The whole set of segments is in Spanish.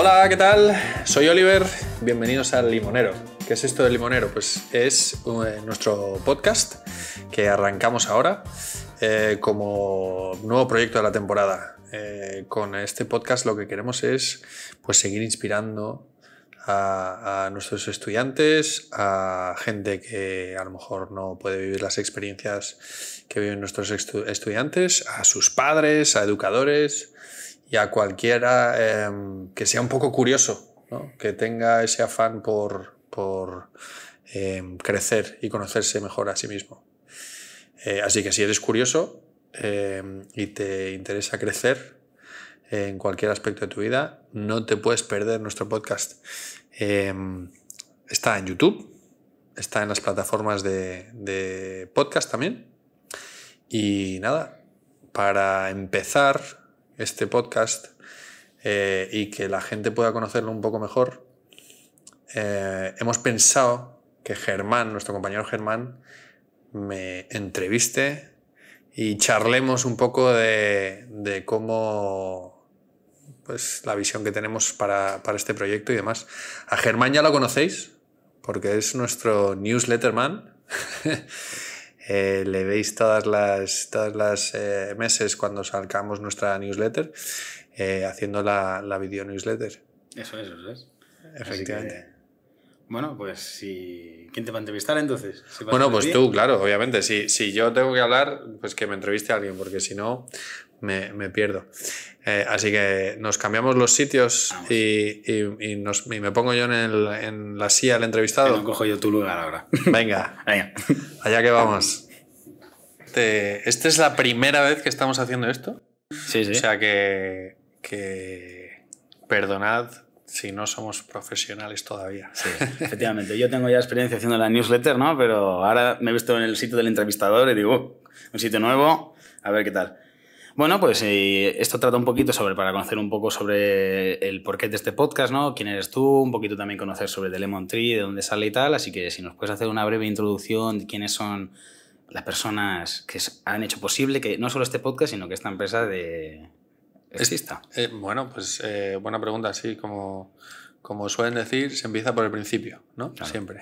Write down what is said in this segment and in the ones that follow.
Hola, ¿qué tal? Soy Oliver, bienvenidos al Limonero. ¿Qué es esto del Limonero? Pues es nuestro podcast que arrancamos ahora como nuevo proyecto de la temporada. Con este podcast lo que queremos es pues, seguir inspirando a nuestros estudiantes, a gente que a lo mejor no puede vivir las experiencias que viven nuestros estudiantes, a sus padres, a educadores y a cualquiera que sea un poco curioso, ¿no? Que tenga ese afán por crecer y conocerse mejor a sí mismo. Así que si eres curioso y te interesa crecer en cualquier aspecto de tu vida, no te puedes perder nuestro podcast. Está en YouTube, está en las plataformas de podcast también. Y nada, para empezar este podcast y que la gente pueda conocerlo un poco mejor, hemos pensado que Germán, nuestro compañero Germán, me entreviste y charlemos un poco de cómo, pues, la visión que tenemos para este proyecto y demás. A Germán ya lo conocéis porque es nuestro newsletter man. Le veis todas las meses cuando sacamos nuestra newsletter, haciendo la video newsletter. Eso es. Efectivamente. Bueno, pues ¿quién te va a entrevistar entonces? Bueno, pues tú, claro, obviamente. Si yo tengo que hablar, pues que me entreviste a alguien, porque si no, me pierdo. Así que nos cambiamos los sitios y me pongo yo en la silla del entrevistado. No cojo yo tu lugar ahora. Venga. Allá que vamos. Esta es la primera vez que estamos haciendo esto. Sí. O sea que perdonad si no somos profesionales todavía. Sí, efectivamente. Yo tengo ya experiencia haciendo la newsletter, ¿no? Pero ahora me he visto en el sitio del entrevistador y digo, un sitio nuevo, a ver qué tal. Bueno, pues esto trata un poquito para conocer un poco sobre el porqué de este podcast, ¿no? Quién eres tú, un poquito también conocer sobre The Lemon Tree, de dónde sale y tal. Así que si nos puedes hacer una breve introducción de quiénes son las personas que han hecho posible que no solo este podcast, sino que esta empresa exista. Bueno, pues buena pregunta, sí. Como suelen decir, se empieza por el principio, ¿no? Claro. Siempre.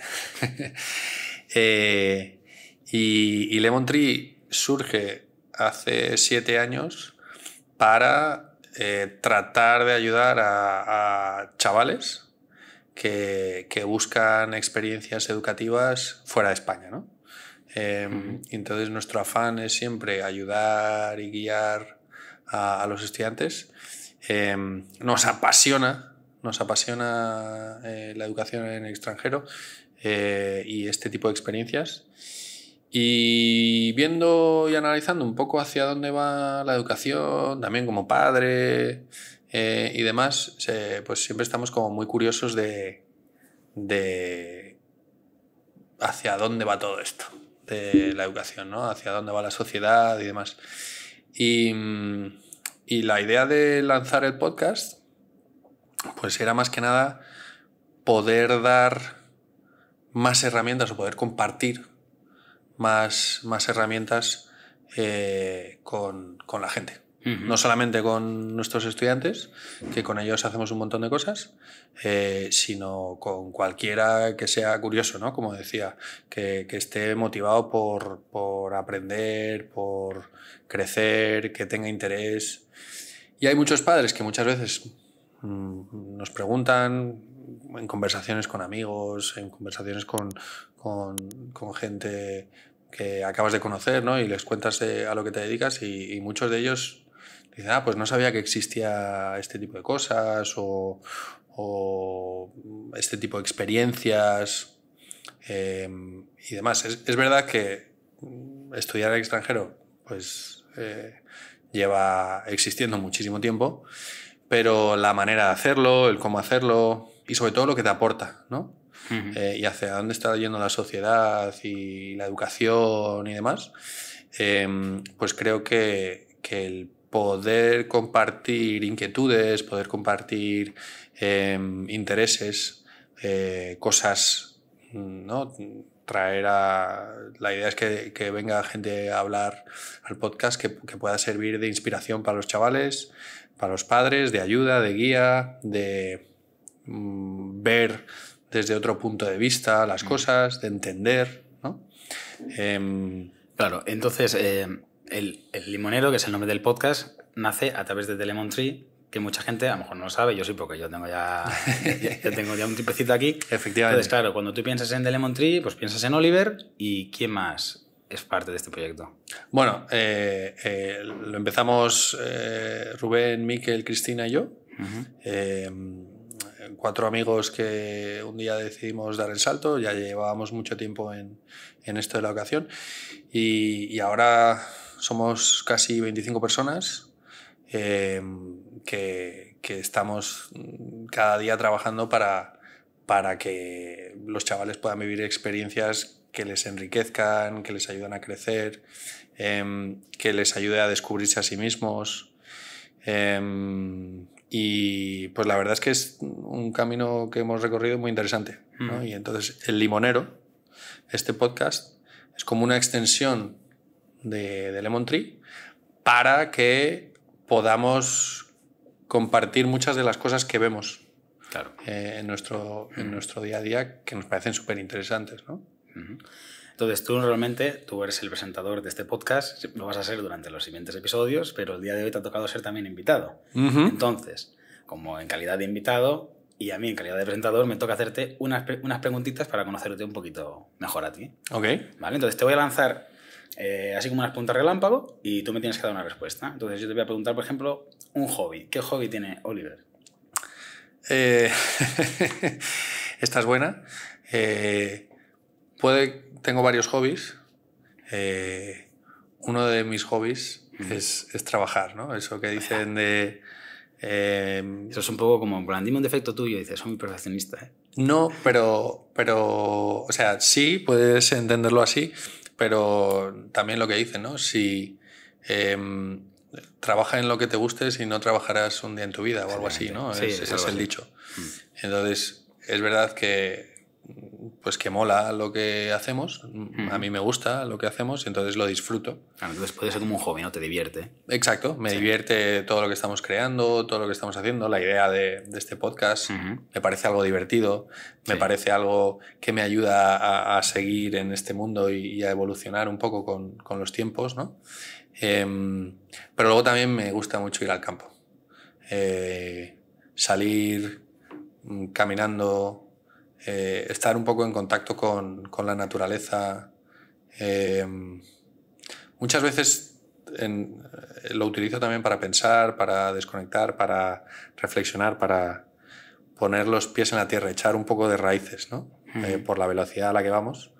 Y Lemon Tree surge hace 7 años para tratar de ayudar a chavales que buscan experiencias educativas fuera de España, ¿no? Entonces nuestro afán es siempre ayudar y guiar a los estudiantes. Nos apasiona la educación en el extranjero y este tipo de experiencias. Y viendo y analizando un poco hacia dónde va la educación, también como padre y demás, pues siempre estamos como muy curiosos de hacia dónde va todo esto de la educación, ¿no? Hacia dónde va la sociedad y demás. Y la idea de lanzar el podcast pues era más que nada poder dar más herramientas o poder compartir más herramientas con la gente. No solamente con nuestros estudiantes, que con ellos hacemos un montón de cosas, sino con cualquiera que sea curioso, ¿no? Como decía, que esté motivado por aprender, por crecer, que tenga interés. Y hay muchos padres que muchas veces nos preguntan en conversaciones con amigos, en conversaciones con gente que acabas de conocer, ¿no? Y les cuentas a lo que te dedicas y muchos de ellos dicen, pues no sabía que existía este tipo de cosas o este tipo de experiencias y demás. Es verdad que estudiar al extranjero pues lleva existiendo muchísimo tiempo, pero la manera de hacerlo, el cómo hacerlo y sobre todo lo que te aporta, ¿no? Y hacia dónde está yendo la sociedad y la educación y demás, pues creo que el poder compartir inquietudes, poder compartir intereses, cosas, ¿no? La idea es que venga gente a hablar al podcast que pueda servir de inspiración para los chavales, para los padres, de ayuda, de guía, de ver desde otro punto de vista las cosas, de entender, ¿no? Claro, entonces el Limonero, que es el nombre del podcast, nace a través de The Lemon Tree, que mucha gente a lo mejor no lo sabe, yo sí, porque yo tengo ya un tipecito aquí. Efectivamente. Entonces, claro, cuando tú piensas en The Lemon Tree, pues piensas en Oliver. ¿Y quién más es parte de este proyecto? Bueno, lo empezamos Rubén, Miquel, Cristina y yo. 4 amigos que un día decidimos dar el salto. Ya llevábamos mucho tiempo en esto de la educación y ahora somos casi 25 personas que estamos cada día trabajando para que los chavales puedan vivir experiencias que les enriquezcan, que les ayuden a crecer, que les ayude a descubrirse a sí mismos. Y pues la verdad es que es un camino que hemos recorrido muy interesante, ¿no? Y entonces El Limonero, este podcast, es como una extensión de Lemon Tree para que podamos compartir muchas de las cosas que vemos, claro, en nuestro día a día, que nos parecen súper interesantes, ¿no? Entonces tú eres el presentador de este podcast, lo vas a ser durante los siguientes episodios, pero el día de hoy te ha tocado ser también invitado. Entonces, como en calidad de invitado y a mí en calidad de presentador, me toca hacerte unas preguntitas para conocerte un poquito mejor a ti. Ok. ¿Vale? Entonces te voy a lanzar así como unas preguntas relámpago y tú me tienes que dar una respuesta. Entonces yo te voy a preguntar, por ejemplo, un hobby. ¿Qué hobby tiene Oliver? Esta es buena. Tengo varios hobbies. Uno de mis hobbies es trabajar, ¿no? Eso que dicen de... Eso es un poco como, dime un defecto tuyo y dices, soy muy perfeccionista, ¿eh? No, pero, o sea, sí, puedes entenderlo así, pero también lo que dicen, ¿no? Si trabaja en lo que te guste, si no trabajarás un día en tu vida o algo así, ¿no? Sí, es el dicho. Entonces, es verdad que pues que mola lo que hacemos, a mí me gusta lo que hacemos y entonces lo disfruto. Claro, entonces puede ser como un hobby, ¿no? Te divierte. Exacto, me divierte todo lo que estamos creando, todo lo que estamos haciendo, la idea de este podcast me parece algo divertido, me parece algo que me ayuda a seguir en este mundo y a evolucionar un poco con los tiempos, ¿no? Pero luego también me gusta mucho ir al campo, salir caminando, estar un poco en contacto con la naturaleza. Muchas veces lo utilizo también para pensar, para desconectar, para reflexionar, para poner los pies en la tierra, echar un poco de raíces, ¿no? Por la velocidad a la que vamos.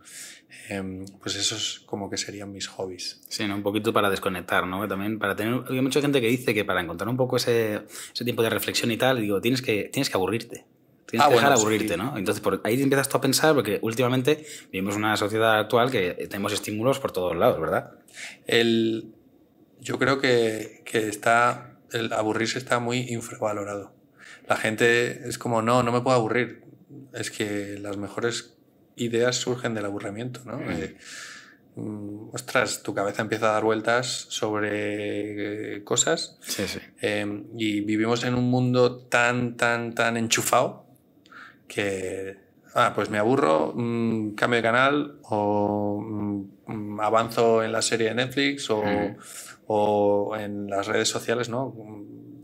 Pues esos como que serían mis hobbies. Sí, ¿no? Un poquito para desconectar, ¿no? También para tener... Hay mucha gente que dice que para encontrar un poco ese tiempo de reflexión y tal, digo, tienes que aburrirte. Tienes que dejar aburrirte, sí. ¿No? Entonces, por ahí empiezas tú a pensar, porque últimamente vivimos una sociedad actual que tenemos estímulos por todos lados, ¿verdad? Yo creo que el aburrirse está muy infravalorado. La gente es como, no me puedo aburrir. Es que las mejores ideas surgen del aburrimiento, ¿no? Ostras, tu cabeza empieza a dar vueltas sobre cosas. Sí, sí. Y vivimos en un mundo tan enchufado que, pues me aburro, cambio de canal o avanzo en la serie de Netflix o en las redes sociales, ¿no?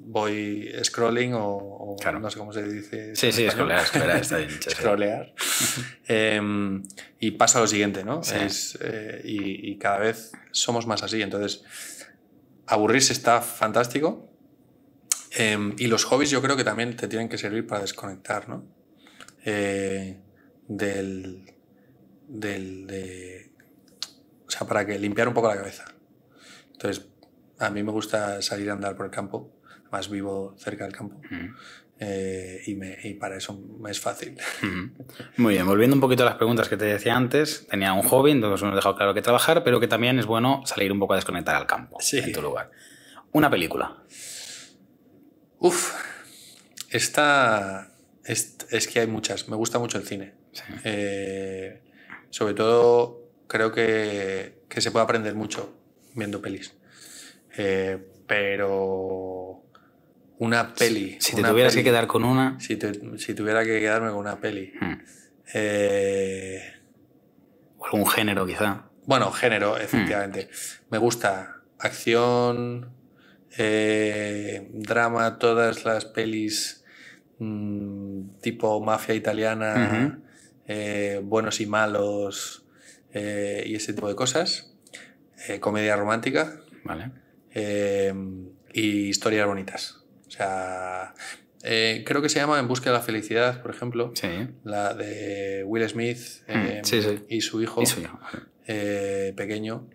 Voy scrolling o claro. No sé cómo se dice. Sí, scrollear, está bien dicho. Scrollear. Y pasa lo siguiente, ¿no? Sí. Y cada vez somos más así. Entonces, aburrirse está fantástico. Y los hobbies yo creo que también te tienen que servir para desconectar, ¿no? O sea, para que limpiar un poco la cabeza. Entonces, a mí me gusta salir a andar por el campo. Además, vivo cerca del campo. Y para eso me es fácil. Muy bien, volviendo un poquito a las preguntas que te decía antes, tenía un hobby, entonces hemos dejado claro que trabajar, pero que también es bueno salir un poco a desconectar al campo, en tu lugar. Una película. Es que hay muchas. Me gusta mucho el cine. Sí. Sobre todo creo que se puede aprender mucho viendo pelis. Pero una peli... Si te tuvieras que quedar con una... Si tuviera que quedarme con una peli... o algún género, quizá. Bueno, género, efectivamente. Me gusta acción, drama, todas las pelis tipo mafia italiana, buenos y malos y ese tipo de cosas. Comedia romántica. Vale. Y historias bonitas. O sea, creo que se llama En busca de la felicidad, por ejemplo. Sí. La de Will Smith y su hijo. Pequeño.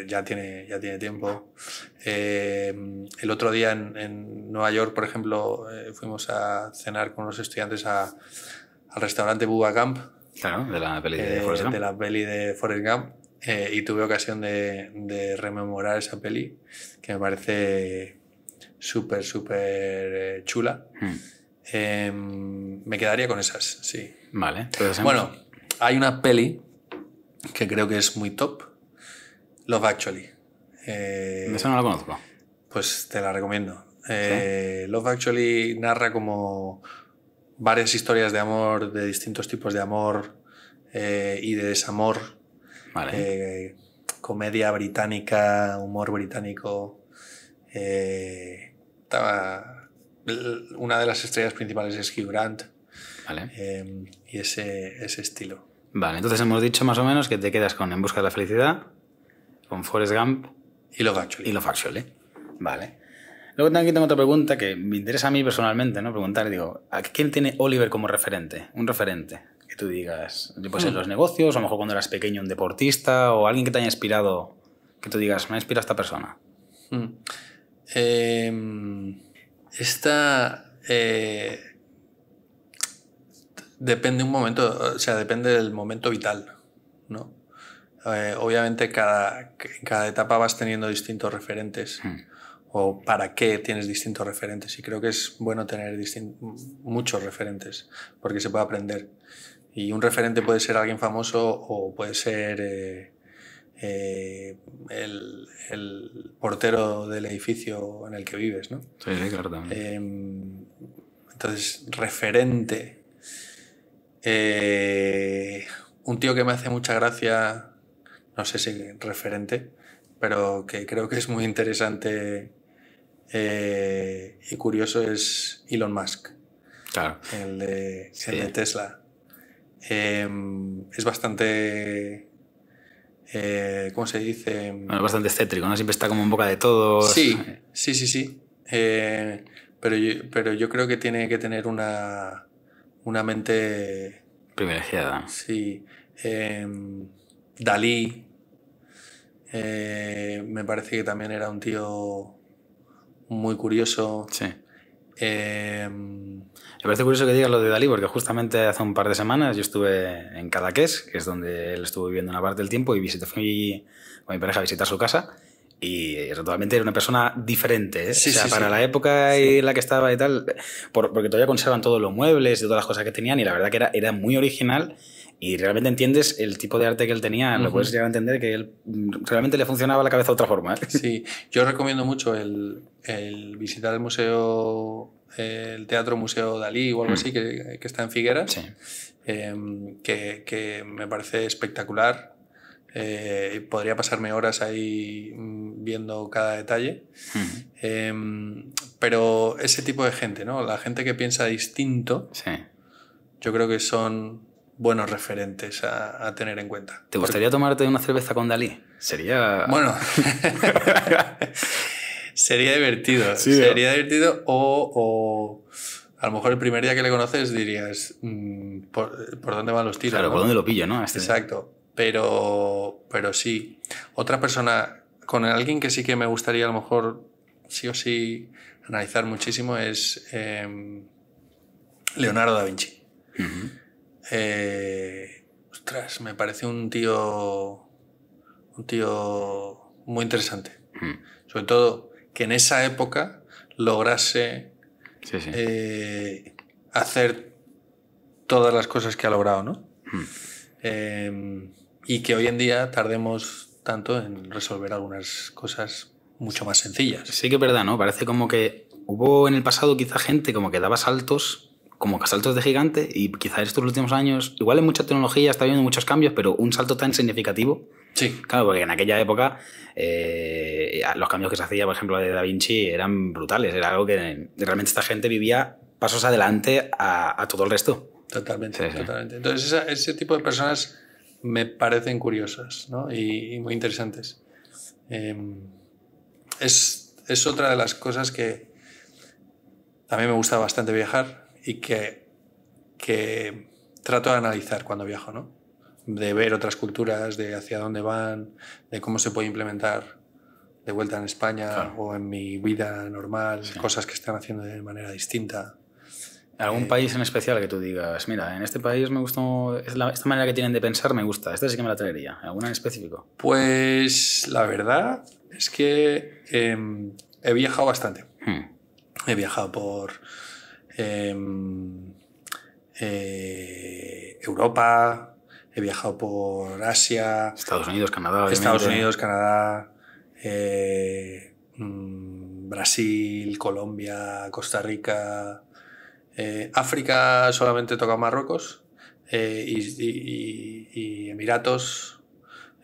Ya tiene tiempo. El otro día en Nueva York, por ejemplo, fuimos a cenar con los estudiantes al restaurante Bubba Gump. Claro, de la peli de Forrest Gump. De la peli de Forrest Gump. Y tuve ocasión de rememorar esa peli, que me parece súper chula. Me quedaría con esas, sí. Vale. Entonces, bueno, hay una peli que creo que es muy top, Love Actually. Esa no la conozco. Pues te la recomiendo. ¿Sí? Love Actually narra como varias historias de amor, de distintos tipos de amor y de desamor. Vale. Comedia británica, humor británico. Una de las estrellas principales es Hugh Grant. Vale. Y ese estilo. Vale, entonces hemos dicho más o menos que te quedas con En busca de la felicidad, con Forrest Gump y Love Actually. Y Love Actually. Vale. Luego aquí tengo otra pregunta que me interesa a mí personalmente, ¿no? Preguntar, digo, ¿a quién tiene Oliver como referente? Un referente que tú digas, pues en los negocios, o a lo mejor cuando eras pequeño un deportista, o alguien que te haya inspirado, que tú digas, me ha inspirado esta persona. Depende un momento, o sea, depende del momento vital, ¿no? Obviamente en cada etapa vas teniendo distintos referentes. O para qué tienes distintos referentes. Y creo que es bueno tener muchos referentes, porque se puede aprender. Y un referente puede ser alguien famoso o puede ser el portero del edificio en el que vives, ¿no? Sí, claro, también. Entonces, referente. Un tío que me hace mucha gracia, no sé si referente, pero que creo que es muy interesante y curioso, es Elon Musk. Claro. El de Tesla. Es bastante... ¿cómo se dice? Bueno, bastante excéntrico, ¿no? Siempre está como en boca de todos. Sí. Pero yo creo que tiene que tener una mente... privilegiada. Sí. Dalí. Me parece que también era un tío muy curioso. Sí. Me parece curioso que digas lo de Dalí, porque justamente hace un par de semanas yo estuve en Cadaqués, que es donde él estuvo viviendo una parte del tiempo, y fui con mi pareja a visitar su casa, y totalmente era una persona diferente, ¿eh? Sí, para la época en la que estaba y tal, porque todavía conservan todos los muebles y todas las cosas que tenían, y la verdad que era muy original. Y realmente entiendes el tipo de arte que él tenía, lo puedes llegar a entender que él realmente le funcionaba la cabeza de otra forma. Sí, yo recomiendo mucho el visitar el museo, el Teatro Museo Dalí o algo así, que está en Figueras, sí. Que me parece espectacular. Podría pasarme horas ahí viendo cada detalle. Pero ese tipo de gente, ¿no? La gente que piensa distinto, sí. Yo creo que son buenos referentes a tener en cuenta. ¿Te gustaría tomarte una cerveza con Dalí? Sería... Bueno, sería divertido. Sí, sería divertido o a lo mejor el primer día que le conoces dirías ¿por dónde van los tiros? Claro, ¿no? ¿por dónde lo pillo, no? Exacto. Pero sí. Otra persona, con alguien que sí que me gustaría a lo mejor sí o sí analizar muchísimo es Leonardo da Vinci. Ostras, me parece un tío muy interesante. Sobre todo que en esa época lograse hacer todas las cosas que ha logrado, ¿no? y que hoy en día tardemos tanto en resolver algunas cosas mucho más sencillas. Sí que es verdad, ¿no? Parece como que hubo en el pasado quizá gente como que daba saltos, como que saltos de gigante, y quizá estos últimos años, igual en mucha tecnología está habiendo muchos cambios, pero un salto tan significativo. Sí. Claro, porque en aquella época los cambios que se hacía, por ejemplo, de Da Vinci eran brutales. Era algo que realmente esta gente vivía pasos adelante a todo el resto. Totalmente, sí, totalmente. Entonces ese tipo de personas me parecen curiosas, ¿no? y muy interesantes. Es otra de las cosas que a mí me gusta bastante viajar y que trato de analizar cuando viajo, ¿no? De ver otras culturas, de hacia dónde van, de cómo se puede implementar de vuelta en España, claro, o en mi vida normal, sí, cosas que están haciendo de manera distinta. ¿Algún país en especial que tú digas, mira, en este país me gustó, esta manera que tienen de pensar me gusta, esta sí que me la traería? ¿Alguna en específico? Pues la verdad es que he viajado bastante. He viajado por Europa, he viajado por Asia, Estados Unidos, Canadá, obviamente. Estados Unidos, Canadá, Brasil, Colombia, Costa Rica, África solamente he tocado Marruecos, y Emiratos.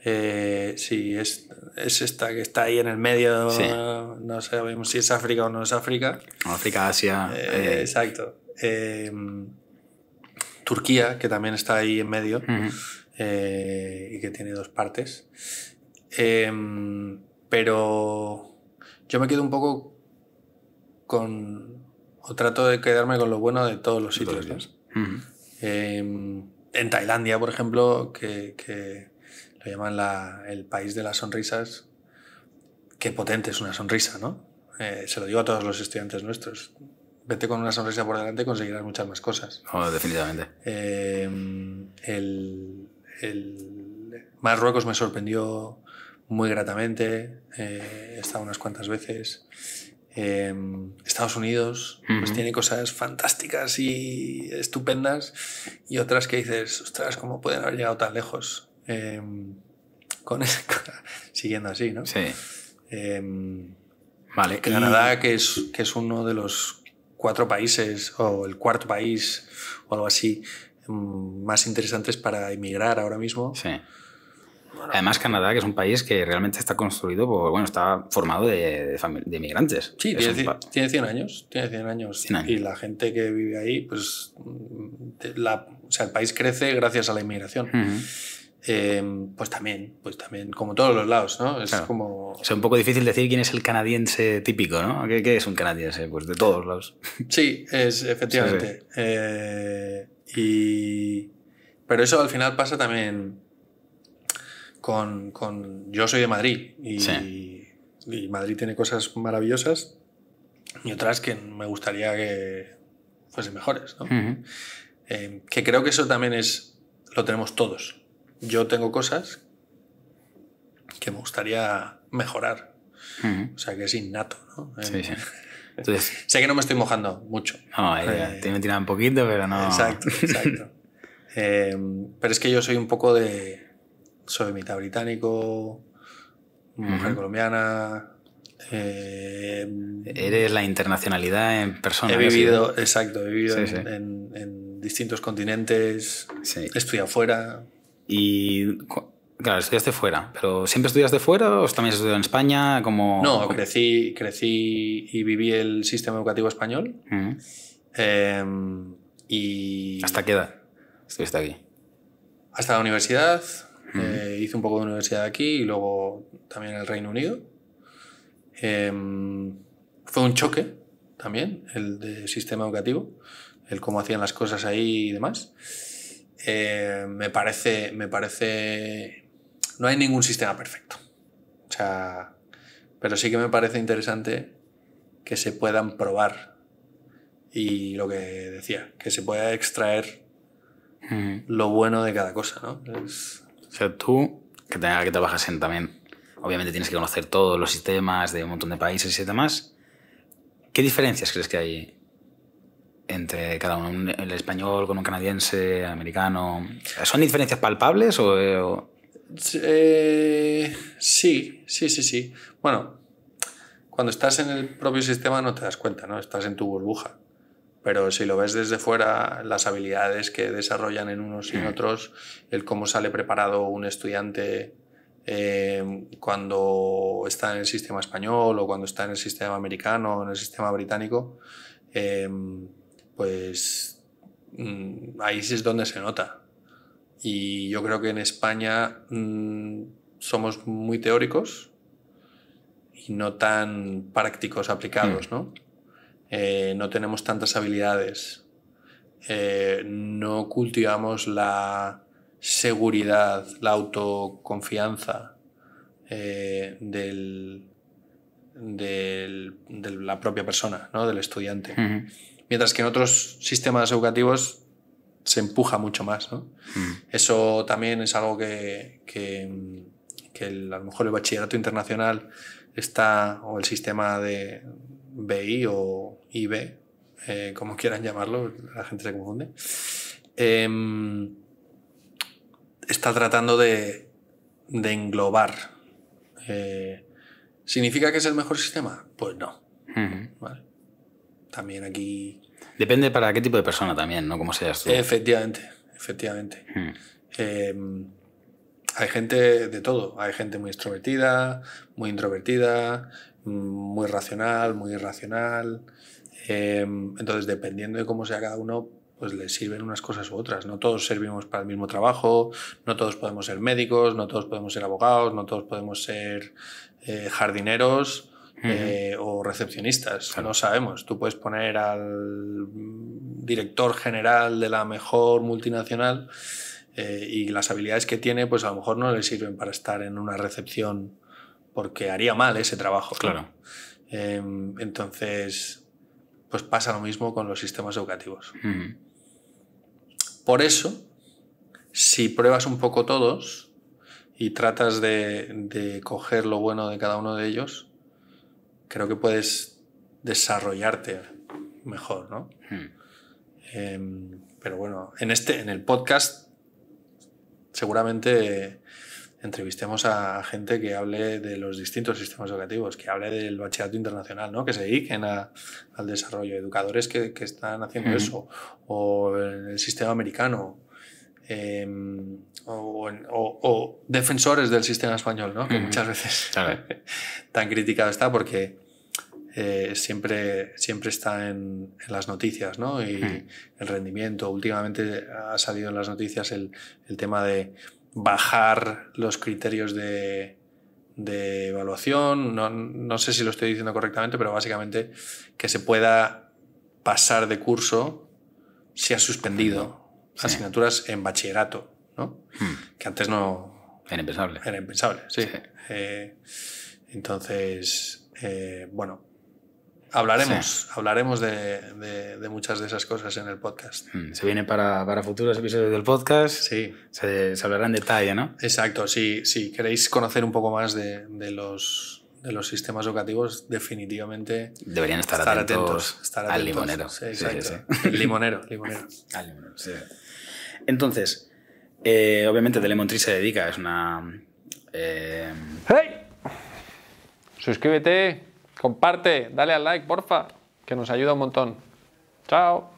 Sí, es esta que está ahí en el medio, sí. No sabemos si es África o no es África. África, Asia. Exacto. Turquía, que también está ahí en medio, y que tiene dos partes. Pero yo me quedo un poco o trato de quedarme con lo bueno de todos los sitios, ¿no? En Tailandia, por ejemplo, que lo llaman el país de las sonrisas. Qué potente es una sonrisa, ¿no? Se lo digo a todos los estudiantes nuestros. Vete con una sonrisa por delante y conseguirás muchas más cosas. Oh, definitivamente. Marruecos me sorprendió muy gratamente. He estado unas cuantas veces. Estados Unidos pues tiene cosas fantásticas y estupendas, y otras que dices, ostras, ¿cómo pueden haber llegado tan lejos? Siguiendo así, ¿no? Sí. Vale. Canadá, que es uno de los 4 países, o el 4.º país, o algo así, más interesantes para emigrar ahora mismo. Sí. Bueno, además, Canadá, que es un país que realmente está construido está formado de migrantes. Sí, tiene 100 años. Tiene 100 años. 100 años. Y la gente que vive ahí, pues el país crece gracias a la inmigración. Pues también, como todos los lados, ¿no? Es claro. como... Es un poco difícil decir quién es el canadiense típico, ¿no? ¿Qué es un canadiense? Pues de todos lados. Sí, efectivamente. Sí. Pero eso al final pasa también yo soy de Madrid y Madrid tiene cosas maravillosas y otras que me gustaría que fuesen mejores, ¿no? Que creo que eso también lo tenemos todos. Yo tengo cosas que me gustaría mejorar. O sea, que es innato, ¿no? Sí. Entonces, sé que no me estoy mojando mucho. No, te me tiran un poquito, pero no... Exacto. Pero es que yo soy un poco soy mitad británico, mujer colombiana. Eres la internacionalidad en persona. He vivido en distintos continentes, he estudiado fuera. Y claro, estudiaste fuera, pero ¿siempre estudiaste fuera o también has estudiado en España? No, crecí y viví el sistema educativo español. Y ¿hasta qué edad estuviste aquí? Hasta la universidad. Hice un poco de universidad aquí y luego también en el Reino Unido. Fue un choque también el de sistema educativo, el cómo hacían las cosas ahí y demás. Me parece no hay ningún sistema perfecto, o sea, pero sí que me parece interesante que se puedan probar, y lo que decía, que se pueda extraer lo bueno de cada cosa, ¿no? O sea, tú, que trabajas también, obviamente tienes que conocer todos los sistemas de un montón de países y demás. ¿Qué diferencias crees que hay entre cada uno, el español con un canadiense, americano? ¿Son diferencias palpables o...? Sí. Bueno, cuando estás en el propio sistema no te das cuenta, ¿no? Estás en tu burbuja. Pero si lo ves desde fuera, las habilidades que desarrollan en unos y en otros, el cómo sale preparado un estudiante cuando está en el sistema español o cuando está en el sistema americano o en el sistema británico, pues ahí sí es donde se nota. Y yo creo que en España somos muy teóricos y no tan prácticos aplicados, ¿no? No tenemos tantas habilidades, no cultivamos la seguridad, la autoconfianza de la propia persona, ¿no? Del estudiante. Uh-huh. Mientras que en otros sistemas educativos se empuja mucho más, ¿no? Eso también es algo que a lo mejor el bachillerato internacional está, o el sistema de BI o IB, como quieran llamarlo, la gente se confunde, está tratando de englobar. ¿Significa que es el mejor sistema? Pues no. Uh-huh. ¿Vale? También aquí... Depende para qué tipo de persona también, ¿no? Como seas tú. Efectivamente. Hay gente de todo. Hay gente muy extrovertida, muy introvertida, muy racional, muy irracional. Entonces, dependiendo de cómo sea cada uno, pues le sirven unas cosas u otras. No todos servimos para el mismo trabajo, no todos podemos ser médicos, no todos podemos ser abogados, no todos podemos ser jardineros o recepcionistas. Claro. No sabemos. Tú puedes poner al director general de la mejor multinacional y las habilidades que tiene, pues a lo mejor no le sirven para estar en una recepción porque haría mal ese trabajo. Claro. Entonces, pues pasa lo mismo con los sistemas educativos. Uh-huh. Por eso, si pruebas un poco todos y tratas de coger lo bueno de cada uno de ellos, creo que puedes desarrollarte mejor, ¿no? Pero bueno, en el podcast seguramente entrevistemos a gente que hable de los distintos sistemas educativos, que hable del bachillerato internacional, ¿no? Que se dediquen al desarrollo, educadores que están haciendo eso, o en el sistema americano, o defensores del sistema español, ¿no? Que muchas veces tan criticado está porque siempre está en las noticias, ¿no? Y el rendimiento. Últimamente ha salido en las noticias el tema de bajar los criterios de evaluación. No sé si lo estoy diciendo correctamente, pero básicamente que se pueda pasar de curso si has suspendido asignaturas en bachillerato, ¿no? Que antes no... Era impensable. Era impensable, sí. Entonces, bueno... Hablaremos de muchas de esas cosas en el podcast. Se viene para futuros episodios del podcast. Sí. Se hablará en detalle, ¿no? Exacto, sí. Queréis conocer un poco más de los sistemas educativos, definitivamente deberían estar atentos al limonero. Sí, exacto. Sí. El limonero. Al limonero, sí. Entonces, obviamente The Lemon Tree se dedica, es una... ¡Hey! Suscríbete. Comparte, dale al like, porfa, que nos ayuda un montón. Chao.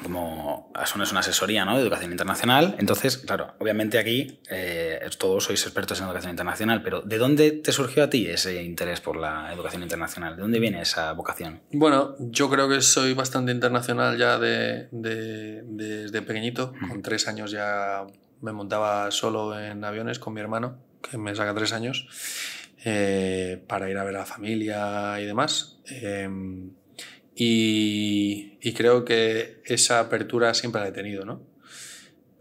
Como es una asesoría, ¿no? De educación internacional. Entonces, claro, obviamente aquí todos sois expertos en educación internacional, pero ¿de dónde te surgió a ti ese interés por la educación internacional? ¿De dónde viene esa vocación? Bueno, yo creo que soy bastante internacional ya desde pequeñito. Con 3 años ya me montaba solo en aviones con mi hermano, que me saca 3 años. Para ir a ver a la familia y demás. Y creo que esa apertura siempre la he tenido, ¿no?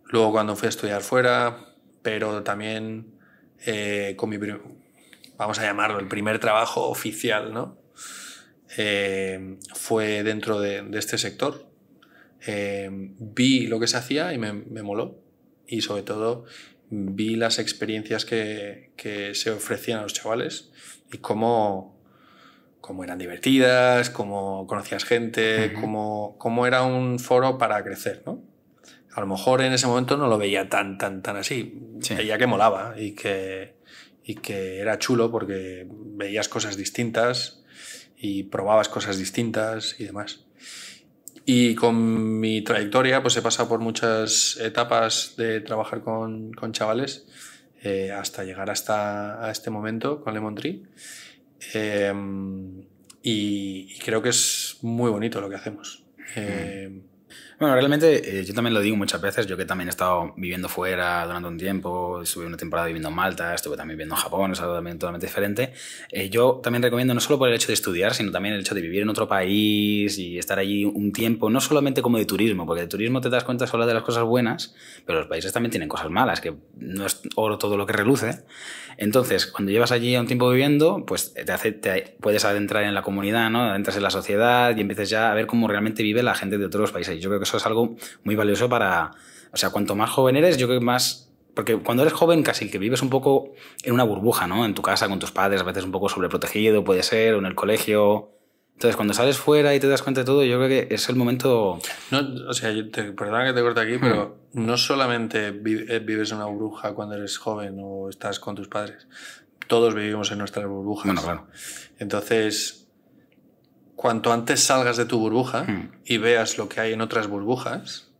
Luego cuando fui a estudiar fuera, pero también con vamos a llamarlo, el primer trabajo oficial, ¿no? Fue dentro de este sector. Vi lo que se hacía y me moló. Y sobre todo vi las experiencias que se ofrecían a los chavales y cómo cómo eran divertidas, cómo conocías gente, cómo era un foro para crecer, ¿no? A lo mejor en ese momento no lo veía tan así. Sí. Veía que molaba y que era chulo porque veías cosas distintas y probabas cosas distintas y demás. Y con mi trayectoria pues he pasado por muchas etapas de trabajar con chavales hasta llegar a este momento con Lemon Tree. Y creo que es muy bonito lo que hacemos. Bueno, realmente yo también lo digo muchas veces, yo que también he estado viviendo fuera durante un tiempo, estuve una temporada viviendo en Malta, estuve también viviendo en Japón, es algo también totalmente diferente. Yo también recomiendo no solo por el hecho de estudiar, sino también el hecho de vivir en otro país y estar allí un tiempo, no solamente como de turismo, porque de turismo te das cuenta solo de las cosas buenas, pero los países también tienen cosas malas, que no es oro todo lo que reluce. Entonces, cuando llevas allí un tiempo viviendo, pues te puedes adentrar en la comunidad, ¿no? Entras en la sociedad y empiezas ya a ver cómo realmente vive la gente de otros países. Yo creo que eso es algo muy valioso para... O sea, cuanto más joven eres, yo creo que más... Porque cuando eres joven casi que vives un poco en una burbuja, ¿no? En tu casa, con tus padres, a veces un poco sobreprotegido, puede ser, o en el colegio. Entonces, cuando sales fuera y te das cuenta de todo, yo creo que es el momento... No, o sea, perdona que te corte aquí, pero no solamente vives en una burbuja cuando eres joven o estás con tus padres. Todos vivimos en nuestras burbujas. Bueno, claro. Entonces, cuanto antes salgas de tu burbuja y veas lo que hay en otras burbujas,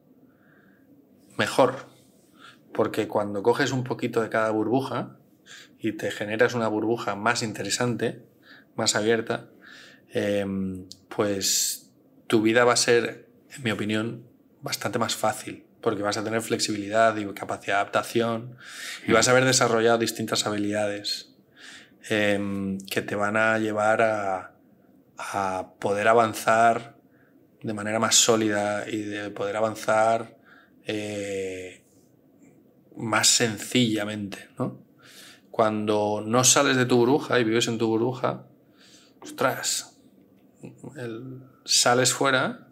mejor. Porque cuando coges un poquito de cada burbuja y te generas una burbuja más interesante, más abierta, pues tu vida va a ser, en mi opinión, bastante más fácil, porque vas a tener flexibilidad y capacidad de adaptación y vas a haber desarrollado distintas habilidades que te van a llevar a poder avanzar de manera más sólida y de poder avanzar más sencillamente, ¿no? Cuando no sales de tu burbuja y vives en tu burbuja, ostras, sales fuera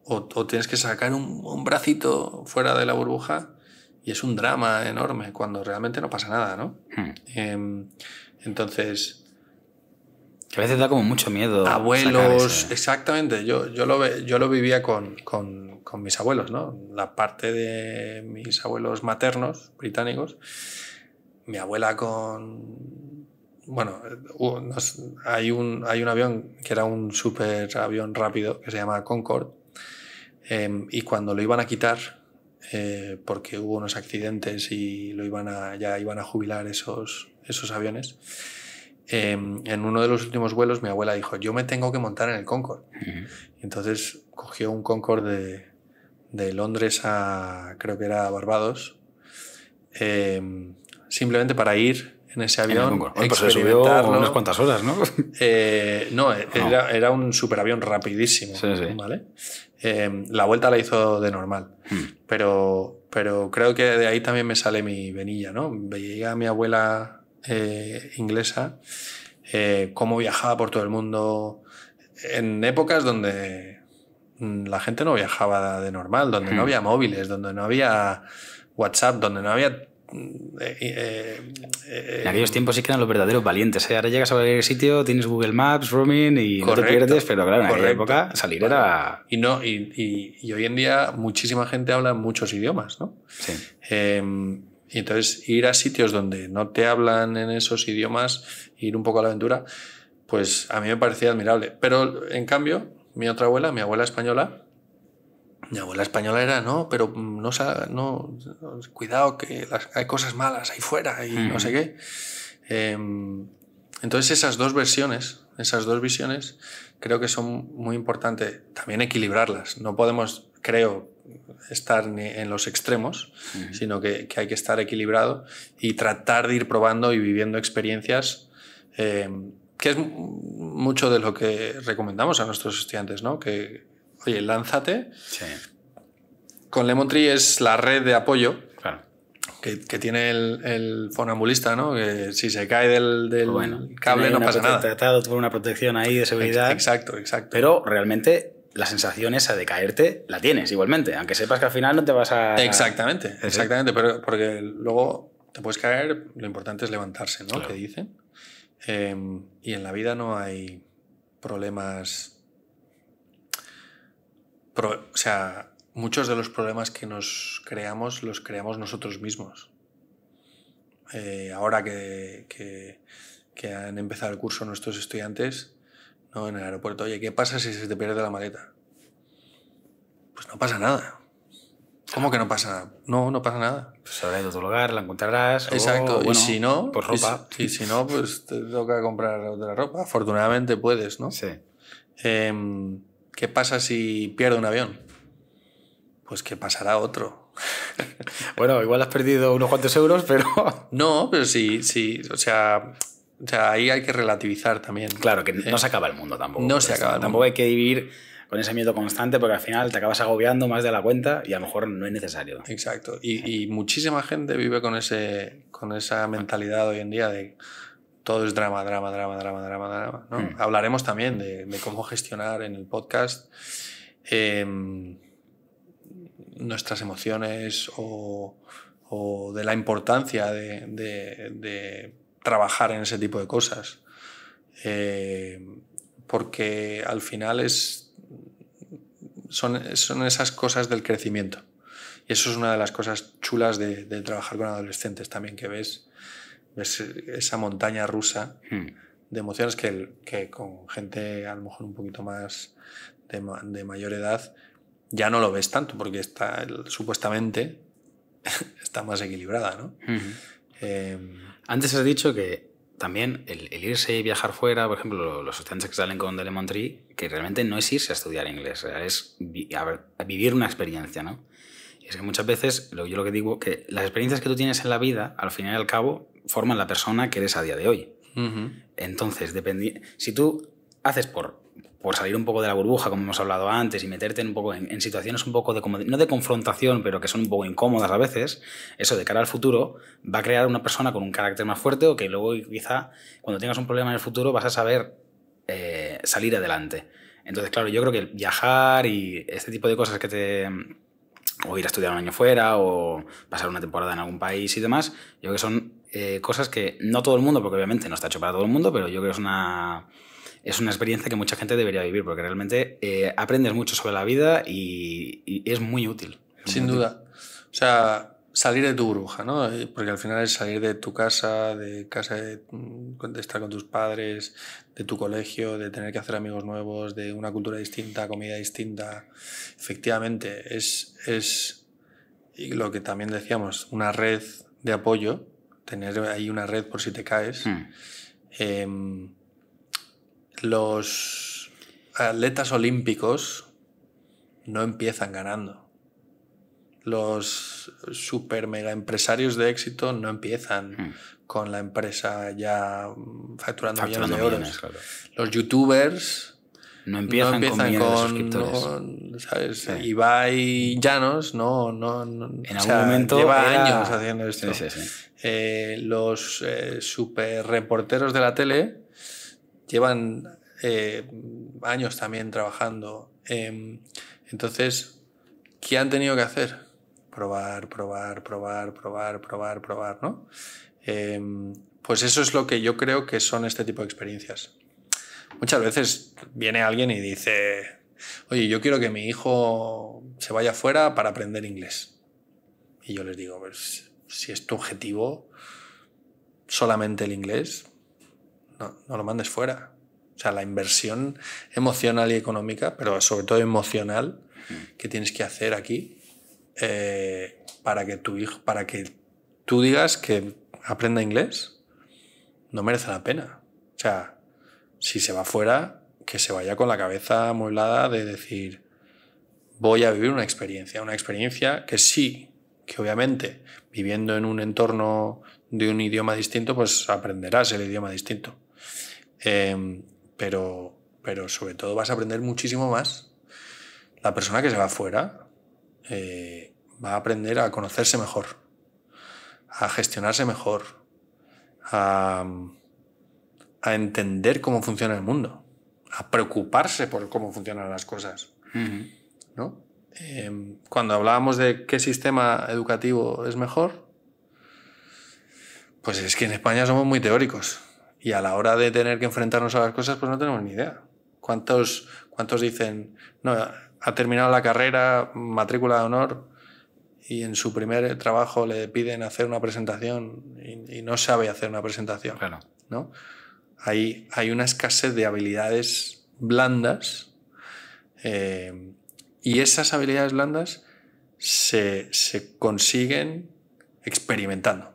o tienes que sacar un bracito fuera de la burbuja y es un drama enorme cuando realmente no pasa nada, ¿no? Entonces... Que a veces da como mucho miedo. Abuelos, exactamente. Yo lo vivía con mis abuelos, ¿no? La parte de mis abuelos maternos británicos, mi abuela con... Bueno, hay un avión que era un super avión rápido que se llama Concorde y cuando lo iban a quitar porque hubo unos accidentes y ya iban a jubilar esos aviones, en uno de los últimos vuelos mi abuela dijo, yo me tengo que montar en el Concorde. Y entonces cogió un Concorde de Londres a, creo que era Barbados, simplemente para ir en ese avión, pues se subió unas cuantas horas, ¿no? No, era un superavión rapidísimo, sí. ¿vale? La vuelta la hizo de normal, pero creo que de ahí también me sale mi venilla, ¿no? Veía a mi abuela inglesa cómo viajaba por todo el mundo en épocas donde la gente no viajaba de normal, donde no había móviles, donde no había WhatsApp, donde no había... en aquellos tiempos sí que eran los verdaderos valientes, ¿eh? Ahora llegas a cualquier sitio, tienes Google Maps, roaming y correcto, no te pierdes, pero claro, en aquella correcto. época salir era... Y hoy en día muchísima gente habla muchos idiomas, ¿no? Sí. Y entonces ir a sitios donde no te hablan en esos idiomas, ir un poco a la aventura, pues a mí me parecía admirable. Pero en cambio, mi otra abuela, mi abuela española era, no, pero no, cuidado que hay cosas malas ahí fuera y no sé qué. Entonces esas dos visiones creo que son muy importantes. También equilibrarlas. No podemos, creo, estar ni en los extremos, sino que hay que estar equilibrado y tratar de ir probando y viviendo experiencias, que es mucho de lo que recomendamos a nuestros estudiantes, ¿no? Que, oye, lánzate. Sí. Con Lemon Tree es la red de apoyo, claro, que tiene el funambulista, ¿no? Que si se cae del cable no pasa nada. Tratado por una protección ahí de seguridad. Exacto. Pero realmente la sensación esa de caerte la tienes igualmente, aunque sepas que al final no te vas a... Exactamente, pero porque luego te puedes caer, lo importante es levantarse, ¿no? Claro. Que dicen. Y en la vida no hay problemas... o sea, muchos de los problemas que nos creamos los creamos nosotros mismos. Ahora que han empezado el curso nuestros estudiantes, ¿no? En el aeropuerto, oye, ¿qué pasa si se te pierde la maleta? Pues no pasa nada. ¿Cómo que no pasa nada? No pasa nada. Pues habrá ido a tu lugar, la encontrarás. Exacto. Bueno, y si no, pues ropa. Y si no, pues te toca comprar otra ropa. Afortunadamente puedes, ¿no? Sí. ¿Qué pasa si pierde un avión? Pues que pasará otro. Bueno, igual has perdido unos cuantos euros, pero... No, pero sí. O sea, ahí hay que relativizar también. Claro, que no se acaba el mundo tampoco. No se acaba el mundo. Tampoco hay que vivir con ese miedo constante porque al final te acabas agobiando más de la cuenta y a lo mejor no es necesario. Exacto. Y muchísima gente vive con esa mentalidad hoy en día de todo es drama, ¿no? Hablaremos también de cómo gestionar en el podcast nuestras emociones o de la importancia de trabajar en ese tipo de cosas. Porque al final son esas cosas del crecimiento. Y eso es una de las cosas chulas de trabajar con adolescentes también, que ves esa montaña rusa de emociones que con gente a lo mejor un poquito más de mayor edad ya no lo ves tanto, porque supuestamente está más equilibrada, ¿no? Antes has dicho que también el irse y viajar fuera, por ejemplo, los estudiantes que salen con The Lemon Tree, que realmente no es irse a estudiar inglés, es a vivir una experiencia, ¿no? Y es que muchas veces, yo lo que digo, que las experiencias que tú tienes en la vida, al final y al cabo, forman la persona que eres a día de hoy. Entonces, si tú haces por salir un poco de la burbuja, como hemos hablado antes, y meterte un poco en situaciones un poco no de confrontación, pero que son un poco incómodas a veces, eso de cara al futuro va a crear una persona con un carácter más fuerte o que luego quizá cuando tengas un problema en el futuro vas a saber salir adelante. Entonces, claro, yo creo que viajar y este tipo de cosas o ir a estudiar un año fuera o pasar una temporada en algún país y demás, yo creo que son cosas que no todo el mundo, porque obviamente no está hecho para todo el mundo, pero yo creo que es una experiencia que mucha gente debería vivir porque realmente aprendes mucho sobre la vida y es muy útil. Sin duda. O sea, salir de tu burbuja, ¿no? Porque al final es salir de tu casa, de estar con tus padres, de tu colegio, de tener que hacer amigos nuevos, de una cultura distinta, comida distinta. Efectivamente, es lo que también decíamos, una red de apoyo, tener ahí una red por si te caes. Los atletas olímpicos no empiezan ganando. Los super mega empresarios de éxito no empiezan con la empresa ya facturando millones de euros. Claro. Los youtubers no empiezan con ¿sabes? Sí. Ibai Llanos en algún momento lleva años haciendo esto. Sí. Los super reporteros de la tele llevan años también trabajando. Entonces, ¿qué han tenido que hacer? Probar, ¿no? Pues eso es lo que yo creo que son este tipo de experiencias. Muchas veces viene alguien y dice, oye, yo quiero que mi hijo se vaya fuera para aprender inglés. Y yo les digo, pues si es tu objetivo solamente el inglés, no lo mandes fuera. O sea, la inversión emocional y económica, pero sobre todo emocional, que tienes que hacer aquí para que tú digas que aprenda inglés, no merece la pena. O sea, si se va fuera, que se vaya con la cabeza amueblada de decir, voy a vivir una experiencia que sí, que obviamente viviendo en un entorno de un idioma distinto, pues aprenderás el idioma distinto. Pero sobre todo vas a aprender muchísimo más. La persona que se va fuera va a aprender a conocerse mejor, a gestionarse mejor, a entender cómo funciona el mundo, a preocuparse por cómo funcionan las cosas, ¿no? Cuando hablábamos de qué sistema educativo es mejor, pues es que en España somos muy teóricos Y a la hora de tener que enfrentarnos a las cosas, pues no tenemos ni idea. ¿Cuántos dicen, no, ha terminado la carrera, matrícula de honor, y en su primer trabajo le piden hacer una presentación y no sabe hacer una presentación? Claro. ¿No? Hay una escasez de habilidades blandas, y esas habilidades blandas se consiguen experimentando.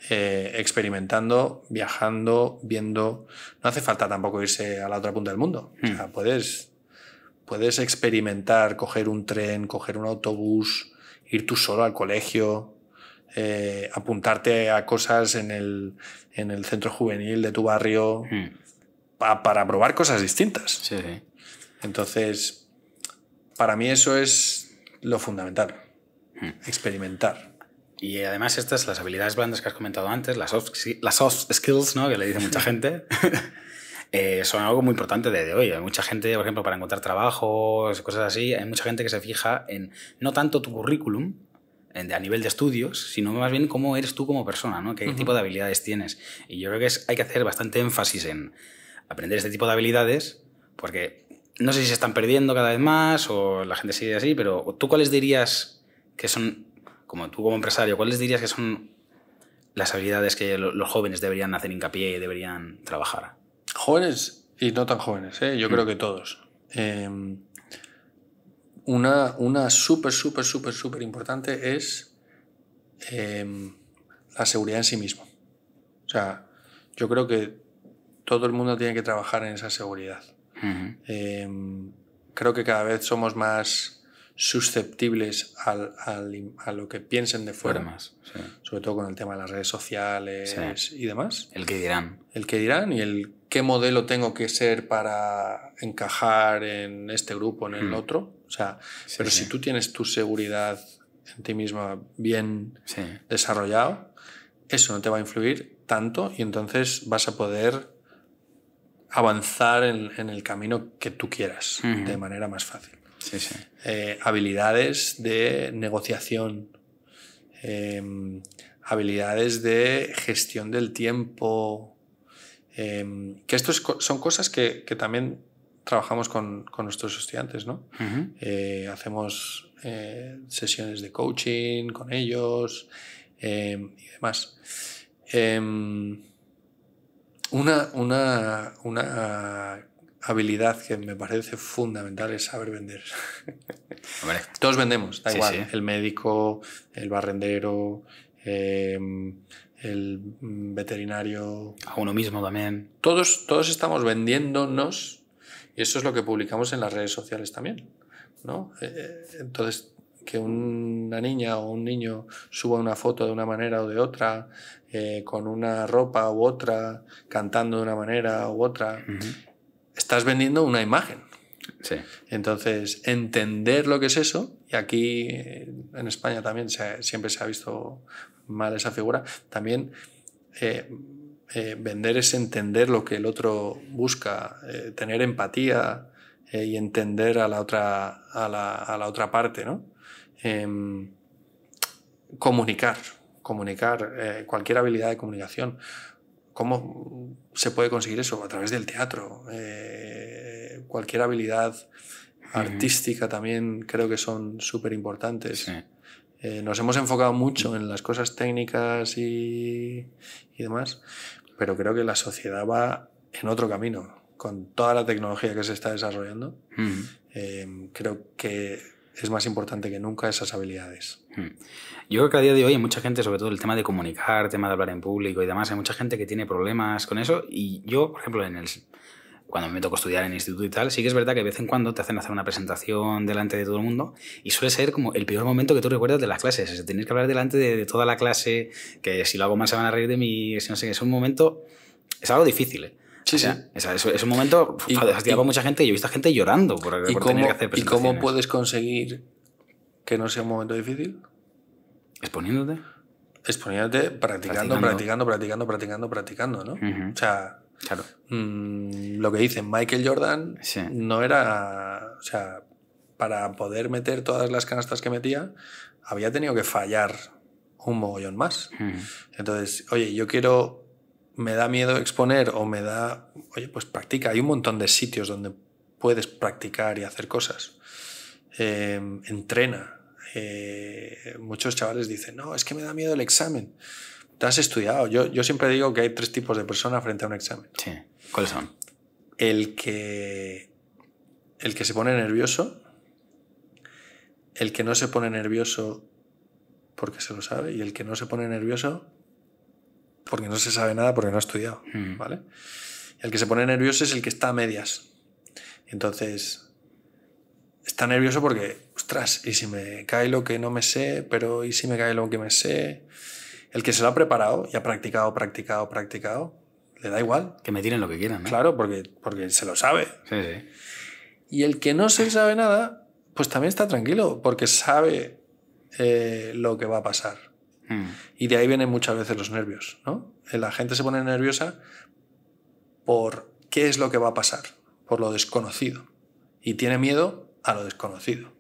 Experimentando, viajando, viendo. No hace falta tampoco irse a la otra punta del mundo. O sea, puedes experimentar, coger un tren, coger un autobús, ir tú solo al colegio, apuntarte a cosas en el centro juvenil de tu barrio, para probar cosas distintas. Sí, sí. Entonces, para mí eso es lo fundamental. Experimentar. Y además las habilidades blandas que has comentado antes, las soft skills, ¿no? Que le dice mucha gente, son algo muy importante de hoy. Hay mucha gente, por ejemplo, para encontrar trabajos, cosas así, hay mucha gente que se fija en no tanto tu currículum a nivel de estudios, sino más bien cómo eres tú como persona, ¿no? Qué tipo de habilidades tienes. Y yo creo que hay que hacer bastante énfasis en aprender este tipo de habilidades, porque no sé si se están perdiendo cada vez más o la gente sigue así, pero ¿tú cuáles dirías que son, como tú como empresario, cuáles dirías que son las habilidades que los jóvenes deberían hacer hincapié y deberían trabajar? Jóvenes y no tan jóvenes, ¿eh? Yo creo que todos. Una súper importante es la seguridad en sí mismo. O sea, yo creo que todo el mundo tiene que trabajar en esa seguridad. Creo que cada vez somos más susceptibles a lo que piensen de fuera, Más, sí. sobre todo con el tema de las redes sociales, sí, y demás. El que dirán. El que dirán y el qué modelo tengo que ser para encajar en este grupo, en el otro. O sea, sí, pero si tú tienes tu seguridad en ti misma bien desarrollado, eso no te va a influir tanto y entonces vas a poder avanzar en el camino que tú quieras de manera más fácil. Sí, sí. Habilidades de negociación, habilidades de gestión del tiempo, que esto son cosas que también trabajamos con nuestros estudiantes, ¿no? Hacemos sesiones de coaching con ellos y demás. Una habilidad que me parece fundamental es saber vender. Hombre. Todos vendemos, da igual. Sí. El médico, el barrendero, el veterinario. A uno mismo también. Todos estamos vendiéndonos y eso es lo que publicamos en las redes sociales también, ¿no? Entonces, que una niña o un niño suba una foto de una manera o de otra, con una ropa u otra, cantando de una manera u otra, estás vendiendo una imagen. Sí. Entonces, entender lo que es eso, y aquí en España también siempre se ha visto mal esa figura, también vender es entender lo que el otro busca, tener empatía y entender a la otra parte, ¿no? Comunicar, cualquier habilidad de comunicación. ¿Cómo se puede conseguir eso? A través del teatro. Cualquier habilidad artística también creo que son súper importantes. Sí. Nos hemos enfocado mucho en las cosas técnicas y demás, pero creo que la sociedad va en otro camino. Con toda la tecnología que se está desarrollando, creo que es más importante que nunca esas habilidades. Yo creo que a día de hoy hay mucha gente, sobre todo el tema de comunicar, el tema de hablar en público y demás, hay mucha gente que tiene problemas con eso. Y yo, por ejemplo, cuando me tocó estudiar en el instituto y tal, sí que es verdad que de vez en cuando te hacen hacer una presentación delante de todo el mundo y suele ser como el peor momento que tú recuerdas de las clases. Es tener que hablar delante de toda la clase, que si lo hago mal se van a reír de mí, si no sé qué. Es un momento, es algo difícil, ¿eh? Sí, o sea, es un momento fastidiado para mucha gente y yo he visto gente llorando por tener que hacer presentaciones. ¿Y cómo puedes conseguir que no sea un momento difícil? ¿Exponiéndote? Exponiéndote, practicando, ¿no? O sea, claro. Lo que dicen Michael Jordan no era... O sea, para poder meter todas las canastas que metía, había tenido que fallar un mogollón más. Entonces, oye, yo quiero me da miedo exponer o me da... Oye, pues practica. Hay un montón de sitios donde puedes practicar y hacer cosas. Entrena. Muchos chavales dicen, no, es que me da miedo el examen. ¿Te has estudiado? Yo siempre digo que hay 3 tipos de personas frente a un examen. Sí. ¿Cuáles son? El que se pone nervioso, el que no se pone nervioso porque se lo sabe y el que no se pone nervioso porque no se sabe nada porque no ha estudiado, ¿vale? El que se pone nervioso es el que está a medias. Entonces, está nervioso porque, ostras, ¿y si me cae lo que no me sé? Pero ¿y si me cae lo que me sé? El que se lo ha preparado y ha practicado, le da igual. Que me tiren lo que quieran, ¿no? Claro, porque se lo sabe. Sí, sí. Y el que no se sabe nada, pues también está tranquilo, porque sabe lo que va a pasar. Y de ahí vienen muchas veces los nervios, ¿no? La gente se pone nerviosa por qué es lo que va a pasar, por lo desconocido. Y tiene miedo a lo desconocido.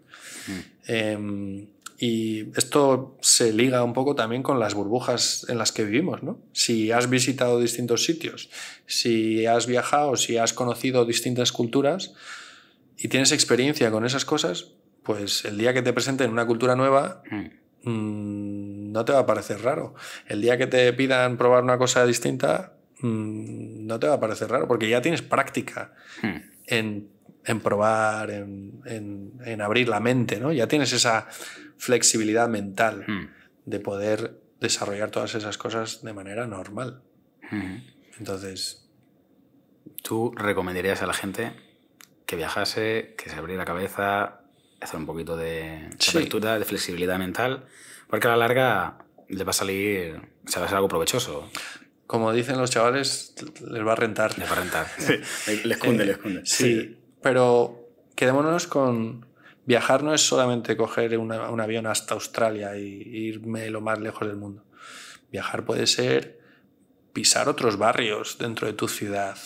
Y esto se liga un poco también con las burbujas en las que vivimos, ¿no? Si has visitado distintos sitios, si has viajado, si has conocido distintas culturas y tienes experiencia con esas cosas, pues el día que te presenten una cultura nueva no te va a parecer raro. El día que te pidan probar una cosa distinta no te va a parecer raro, porque ya tienes práctica en probar, en abrir la mente, ¿no? Ya tienes esa flexibilidad mental de poder desarrollar todas esas cosas de manera normal. Entonces... ¿Tú recomendarías a la gente que viajase, que se abriera la cabeza, hacer un poquito de apertura, de flexibilidad mental? Porque a la larga les va a salir, o sea, va a ser algo provechoso. Como dicen los chavales, les va a rentar. Les va a rentar. Sí. Les cunde. Sí, pero quedémonos con... Viajar no es solamente coger un avión hasta Australia y irme lo más lejos del mundo. Viajar puede ser pisar otros barrios dentro de tu ciudad,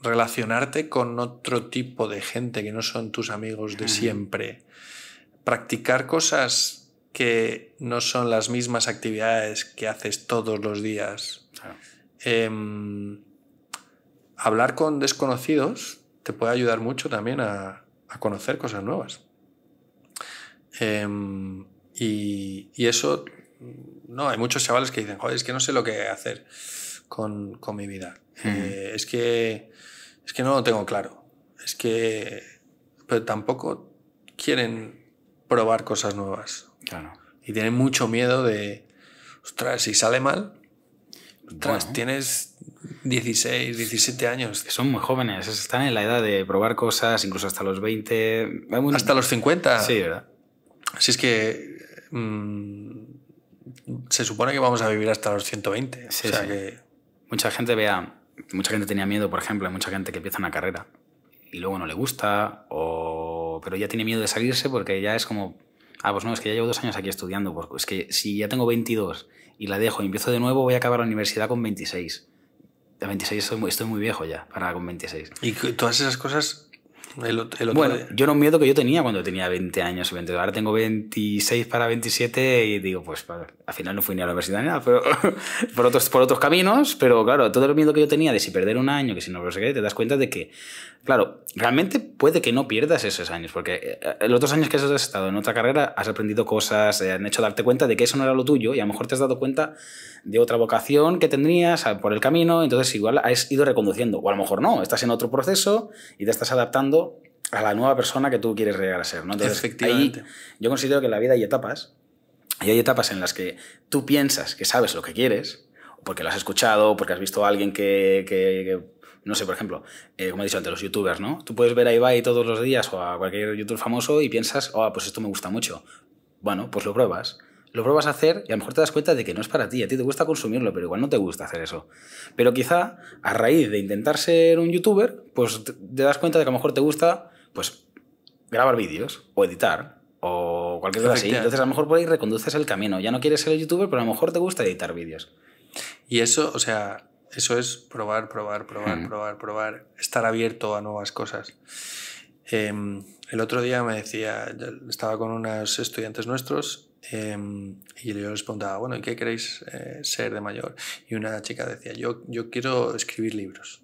relacionarte con otro tipo de gente que no son tus amigos de siempre, practicar cosas que no son las mismas actividades que haces todos los días. Claro. Hablar con desconocidos te puede ayudar mucho también a conocer cosas nuevas. Y eso, no, hay muchos chavales que dicen, joder, es que no sé lo que hacer con mi vida. Es que no lo tengo claro. Pero tampoco quieren probar cosas nuevas. Claro. Y tienen mucho miedo de, ostras, si sale mal, ostras, bueno, tienes 16, 17 años. Que son muy jóvenes, están en la edad de probar cosas, incluso hasta los 20. Hasta los 50. Sí, ¿verdad? Si es que se supone que vamos a vivir hasta los 120. Sí, o sea sí. que... Mucha gente tenía miedo, por ejemplo, hay mucha gente que empieza una carrera y luego no le gusta, pero ya tiene miedo de salirse porque ya es como, pues no, es que ya llevo 2 años aquí estudiando, pues es que si ya tengo 22 y la dejo y empiezo de nuevo, voy a acabar la universidad con 26. De 26 estoy muy viejo ya, para con 26. Y todas esas cosas... Bueno, yo era un miedo que yo tenía cuando tenía 20 años. Ahora tengo 26 para 27 y digo, pues al final no fui ni a la universidad ni nada, pero por otros caminos. Pero claro, todo el miedo que yo tenía de si perder un año, que si no sé qué, te das cuenta de que, claro, realmente puede que no pierdas esos años, porque los otros años que has estado en otra carrera has aprendido cosas, han hecho darte cuenta de que eso no era lo tuyo y a lo mejor te has dado cuenta de otra vocación que tendrías por el camino, entonces igual has ido reconduciendo, o a lo mejor no, estás en otro proceso y te estás adaptando a la nueva persona que tú quieres llegar a ser, ¿no? Entonces, efectivamente. Ahí yo considero que en la vida hay etapas, y hay etapas en las que tú piensas que sabes lo que quieres, porque lo has escuchado, porque has visto a alguien que no sé, por ejemplo, como he dicho antes, los youtubers, ¿no? Tú puedes ver a Ibai todos los días o a cualquier youtuber famoso y piensas, pues esto me gusta mucho. Bueno, pues lo pruebas a hacer y a lo mejor te das cuenta de que no es para ti. A ti te gusta consumirlo, pero igual no te gusta hacer eso. Pero quizá a raíz de intentar ser un youtuber, pues te das cuenta de que a lo mejor te gusta, pues, grabar vídeos o editar o cualquier cosa así. Entonces a lo mejor por ahí reconduces el camino. Ya no quieres ser el youtuber, pero a lo mejor te gusta editar vídeos. Y eso, o sea, eso es probar, estar abierto a nuevas cosas. El otro día me decía, estaba con unos estudiantes nuestros Y yo les preguntaba, bueno, ¿y qué queréis ser de mayor? Y una chica decía, yo quiero escribir libros.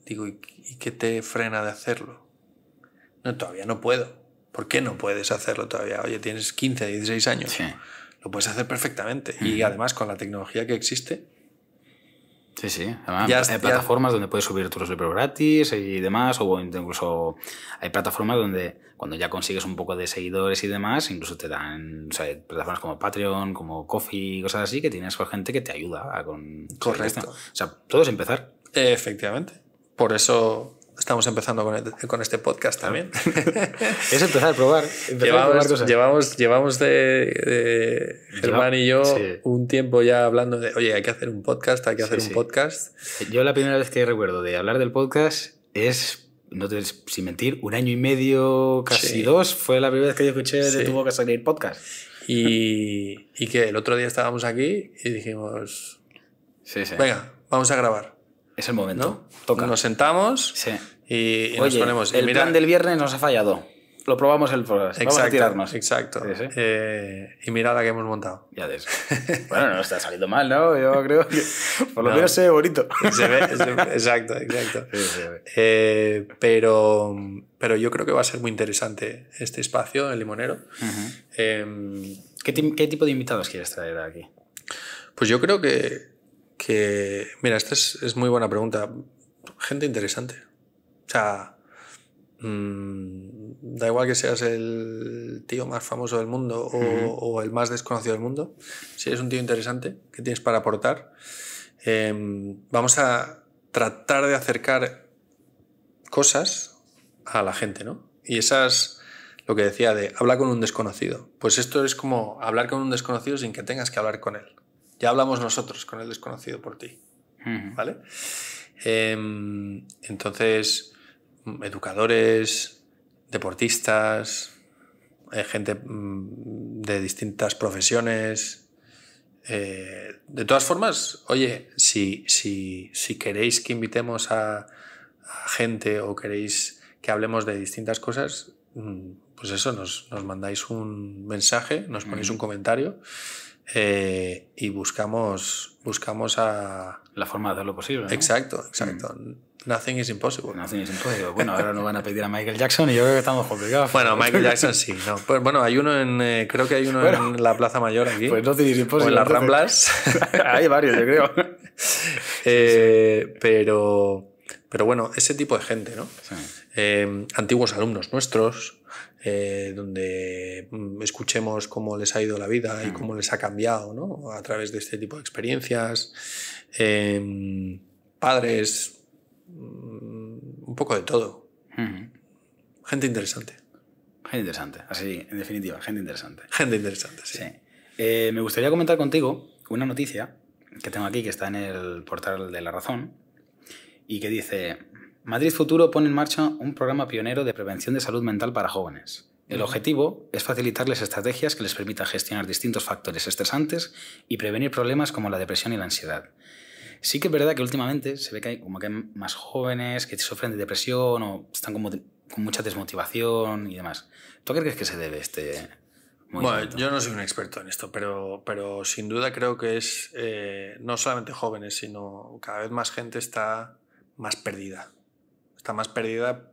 Digo, ¿y qué te frena de hacerlo? No, todavía no puedo. ¿Por qué no puedes hacerlo todavía? Oye, tienes 15, 16 años. Sí. Lo puedes hacer perfectamente. Y además, con la tecnología que existe... Sí. Además, hay plataformas donde puedes subir tus libros gratis y demás, o incluso hay plataformas donde cuando ya consigues un poco de seguidores y demás, incluso te dan, o sea, hay plataformas como Patreon, como Ko-fi, cosas así, que tienes gente que te ayuda con... Correcto. O sea, todo es empezar. Efectivamente. Por eso estamos empezando con este podcast también. Es empezar a probar. Llevamos de Germán y yo un tiempo ya hablando de, oye, hay que hacer un podcast, hay que hacer un podcast. Yo la primera vez que recuerdo de hablar del podcast es, no te, sin mentir, 1 año y medio, casi 2, fue la primera vez que yo escuché de tu boca salir podcast. Y que el otro día estábamos aquí y dijimos, venga, vamos a grabar. Es el momento. ¿No? Toca. Nos sentamos y Oye, nos ponemos. El plan del viernes nos ha fallado. Lo probamos el podcast. Vamos a tirarnos. Exacto. Sí. Y mirad la que hemos montado. Ya ves. Bueno, no está saliendo mal, ¿no? Yo creo que por lo menos se ve bonito. Exacto. Sí. Pero yo creo que va a ser muy interesante este espacio, el Limonero. ¿Qué tipo de invitados quieres traer aquí? Pues yo creo que mira, esta es muy buena pregunta. Gente interesante. O sea, da igual que seas el tío más famoso del mundo o el más desconocido del mundo. Si eres un tío interesante, ¿qué tienes para aportar? Vamos a tratar de acercar cosas a la gente, ¿no? Y esas, lo que decía de habla con un desconocido. Pues esto es como hablar con un desconocido sin que tengas que hablar con él. Ya hablamos nosotros con el desconocido por ti, ¿vale? Entonces, educadores, deportistas, gente de distintas profesiones. De todas formas, oye, si queréis que invitemos a gente o queréis que hablemos de distintas cosas, pues eso, nos mandáis un mensaje, nos ponéis un comentario. Y buscamos a... La forma de hacerlo posible, ¿no? Exacto. Nothing is impossible. Nothing is impossible. Bueno, ahora nos van a pedir a Michael Jackson y yo creo que estamos complicados. Bueno, Michael Jackson sí. No. Pues bueno, hay uno creo que hay uno en la Plaza Mayor aquí. Pues Nothing is impossible. O en las Ramblas. Hay varios, yo creo. Pero bueno, ese tipo de gente, ¿no? Sí. Antiguos alumnos nuestros, donde escuchemos cómo les ha ido la vida y cómo les ha cambiado, ¿no? A través de este tipo de experiencias. Padres, un poco de todo. Gente interesante. Gente interesante, así, en definitiva, gente interesante. Gente interesante, sí. Me gustaría comentar contigo una noticia que tengo aquí, que está en el portal de La Razón, y que dice: Madrid Futuro pone en marcha un programa pionero de prevención de salud mental para jóvenes. El objetivo es facilitarles estrategias que les permitan gestionar distintos factores estresantes y prevenir problemas como la depresión y la ansiedad. Sí que es verdad que últimamente se ve que hay más jóvenes que sufren de depresión o están como con mucha desmotivación y demás. ¿Tú a qué crees que se debe este movimiento? Bueno, yo no soy un experto en esto, pero sin duda creo que es no solamente jóvenes, sino cada vez más gente está más perdida. Está más perdida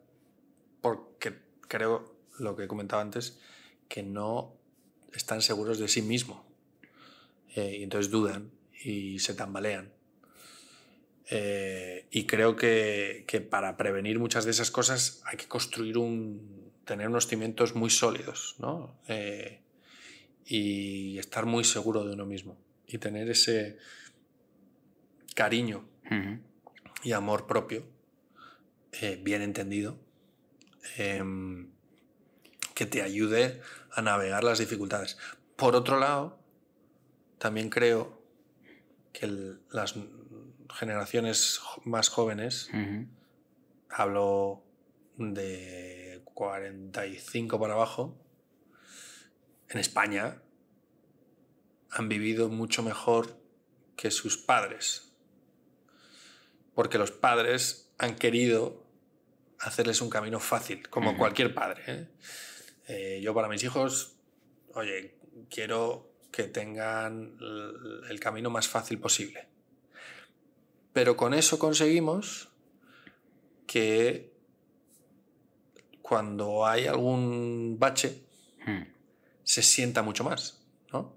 porque creo, lo que he comentado antes, que no están seguros de sí mismos. Y entonces dudan y se tambalean. Y creo que para prevenir muchas de esas cosas hay que construir tener unos cimientos muy sólidos, ¿no? Y estar muy seguro de uno mismo y tener ese cariño y amor propio bien entendido, que te ayude a navegar las dificultades. Por otro lado, también creo que las generaciones más jóvenes, hablo de 45 para abajo, en España han vivido mucho mejor que sus padres, porque los padres han querido hacerles un camino fácil, como cualquier padre, ¿eh? Yo para mis hijos, oye, quiero que tengan el camino más fácil posible. Pero con eso conseguimos que cuando hay algún bache se sienta mucho más, ¿no?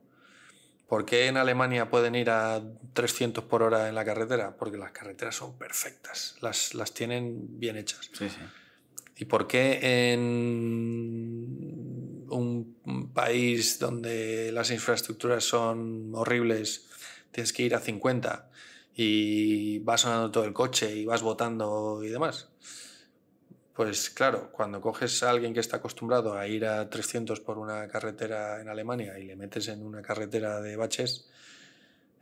¿Por qué en Alemania pueden ir a 300 por hora en la carretera? Porque las carreteras son perfectas, las tienen bien hechas. Sí, sí. ¿Y por qué en un país donde las infraestructuras son horribles tienes que ir a 50 y vas sonando todo el coche y vas botando y demás? Pues claro, cuando coges a alguien que está acostumbrado a ir a 300 por una carretera en Alemania y le metes en una carretera de baches,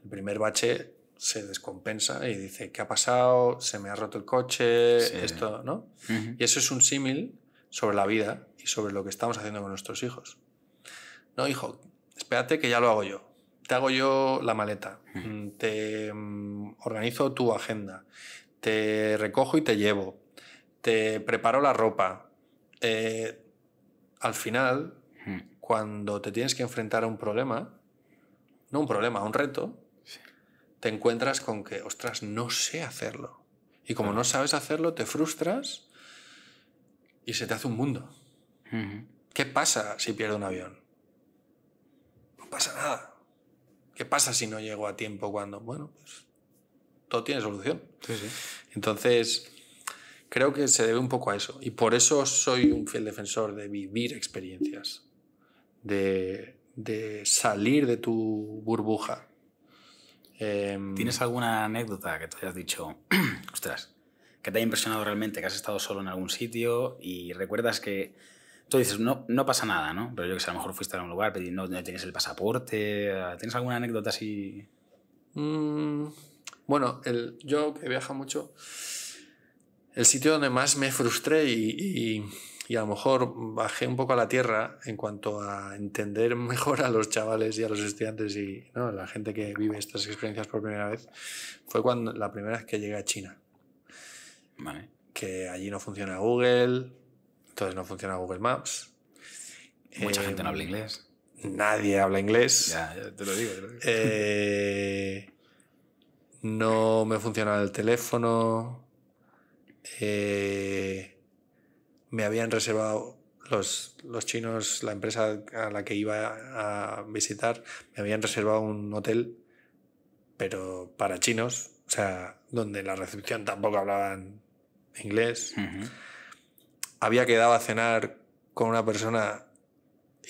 el primer bache se descompensa y dice, ¿qué ha pasado? Se me ha roto el coche, Sí. esto, ¿no? Uh-huh. Y eso es un símil sobre la vida y sobre lo que estamos haciendo con nuestros hijos. No, hijo, espérate que ya lo hago yo. Te hago yo la maleta, te organizo tu agenda, te recojo y te llevo, te preparo la ropa. Al final, cuando te tienes que enfrentar a un problema, no un problema, a un reto, te encuentras con que, ostras, no sé hacerlo. Y como no sabes hacerlo, te frustras y se te hace un mundo. Uh-huh. ¿Qué pasa si pierdo un avión? No pasa nada. ¿Qué pasa si no llego a tiempo cuando? Bueno, pues todo tiene solución. Sí, sí. Entonces, creo que se debe un poco a eso. Y por eso soy un fiel defensor de vivir experiencias, de salir de tu burbuja. ¿Tienes alguna anécdota que te hayas dicho, ostras, que te haya impresionado realmente, que has estado solo en algún sitio y recuerdas que tú dices, no pasa nada, ¿no? Pero yo que sé, a lo mejor fuiste a un lugar, pero no tienes el pasaporte. ¿Tienes alguna anécdota así? Bueno, yo que viajo mucho, el sitio donde más me frustré y a lo mejor bajé un poco a la tierra en cuanto a entender mejor a los chavales y a los estudiantes y, ¿no?, la gente que vive estas experiencias por primera vez, fue cuando la primera vez que llegué a China. Vale. Que allí no funciona Google, entonces no funciona Google Maps. Mucha gente no habla inglés. Nadie habla inglés. Ya te lo digo. No me funciona el teléfono. Me habían reservado los chinos, la empresa a la que iba a visitar, me habían reservado un hotel, pero para chinos, o sea, donde la recepción tampoco hablaban inglés. Uh-huh. Había quedado a cenar con una persona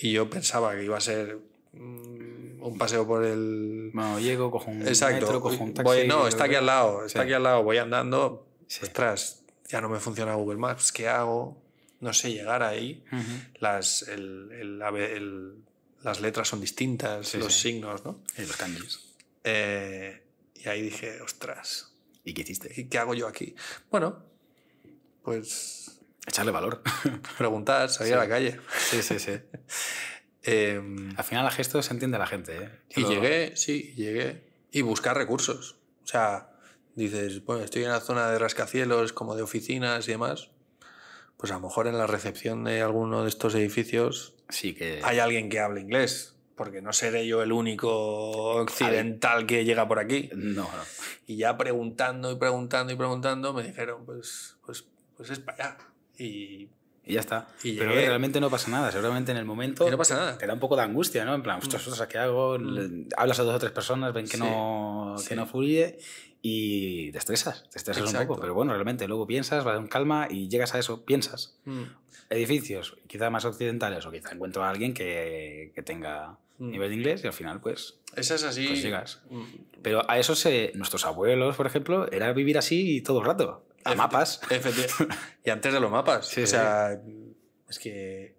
y yo pensaba que iba a ser un paseo por el... Bueno, llego, cojo un Exacto. metro, cojo un taxi... Está aquí al lado, Sí. aquí al lado, voy andando, Sí. ostras, ya no me funciona Google Maps, ¿qué hago? No sé llegar ahí. Uh-huh. Las letras son distintas, Sí, los sí. signos, ¿no? Y los kanjis. Y ahí dije, ostras, ¿Y qué hiciste? ¿qué hago yo aquí? Bueno, pues Echarle valor. preguntar, salir a la calle. Sí. Al final a gestos se entiende la gente, ¿eh? Llegué. Y buscar recursos. O sea, dices, bueno, estoy en la zona de rascacielos, como de oficinas y demás. Pues a lo mejor en la recepción de alguno de estos edificios Sí que... hay alguien que hable inglés. Porque no seré yo el único occidental que llega por aquí. No. Y ya preguntando me dijeron, pues es para allá. Y Y ya está. Y Pero llegué. realmente no pasa nada. Seguramente en el momento Y no pasa nada. te da un poco de angustia, ¿no? En plan, ostras, ¿qué hago? Hablas a 2 o 3 personas, ven que, Sí. que no fluye y te estresas un Exacto. poco. Pero bueno, realmente luego piensas, vas con calma y llegas a eso, piensas. Edificios, quizá más occidentales o quizá encuentro a alguien que tenga nivel de inglés y al final pues Esa es así. pues llegas. Pero a eso nuestros abuelos, por ejemplo, era vivir así todo el rato. A mapas. Y antes de los mapas. Sí, o sea, es que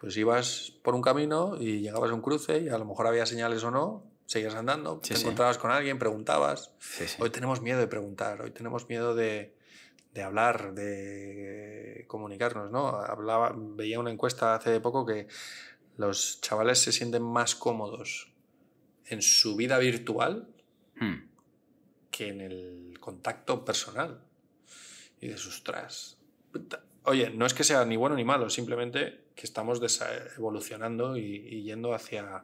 pues ibas por un camino y llegabas a un cruce y a lo mejor había señales o no, seguías andando, Sí, te sí. encontrabas con alguien, preguntabas. Sí. Hoy tenemos miedo de preguntar, hoy tenemos miedo de hablar, de comunicarnos, ¿no? Veía una encuesta hace poco que los chavales se sienten más cómodos en su vida virtual que en el contacto personal. Y dices, ostras. Oye, no es que sea ni bueno ni malo, simplemente que estamos evolucionando y yendo hacia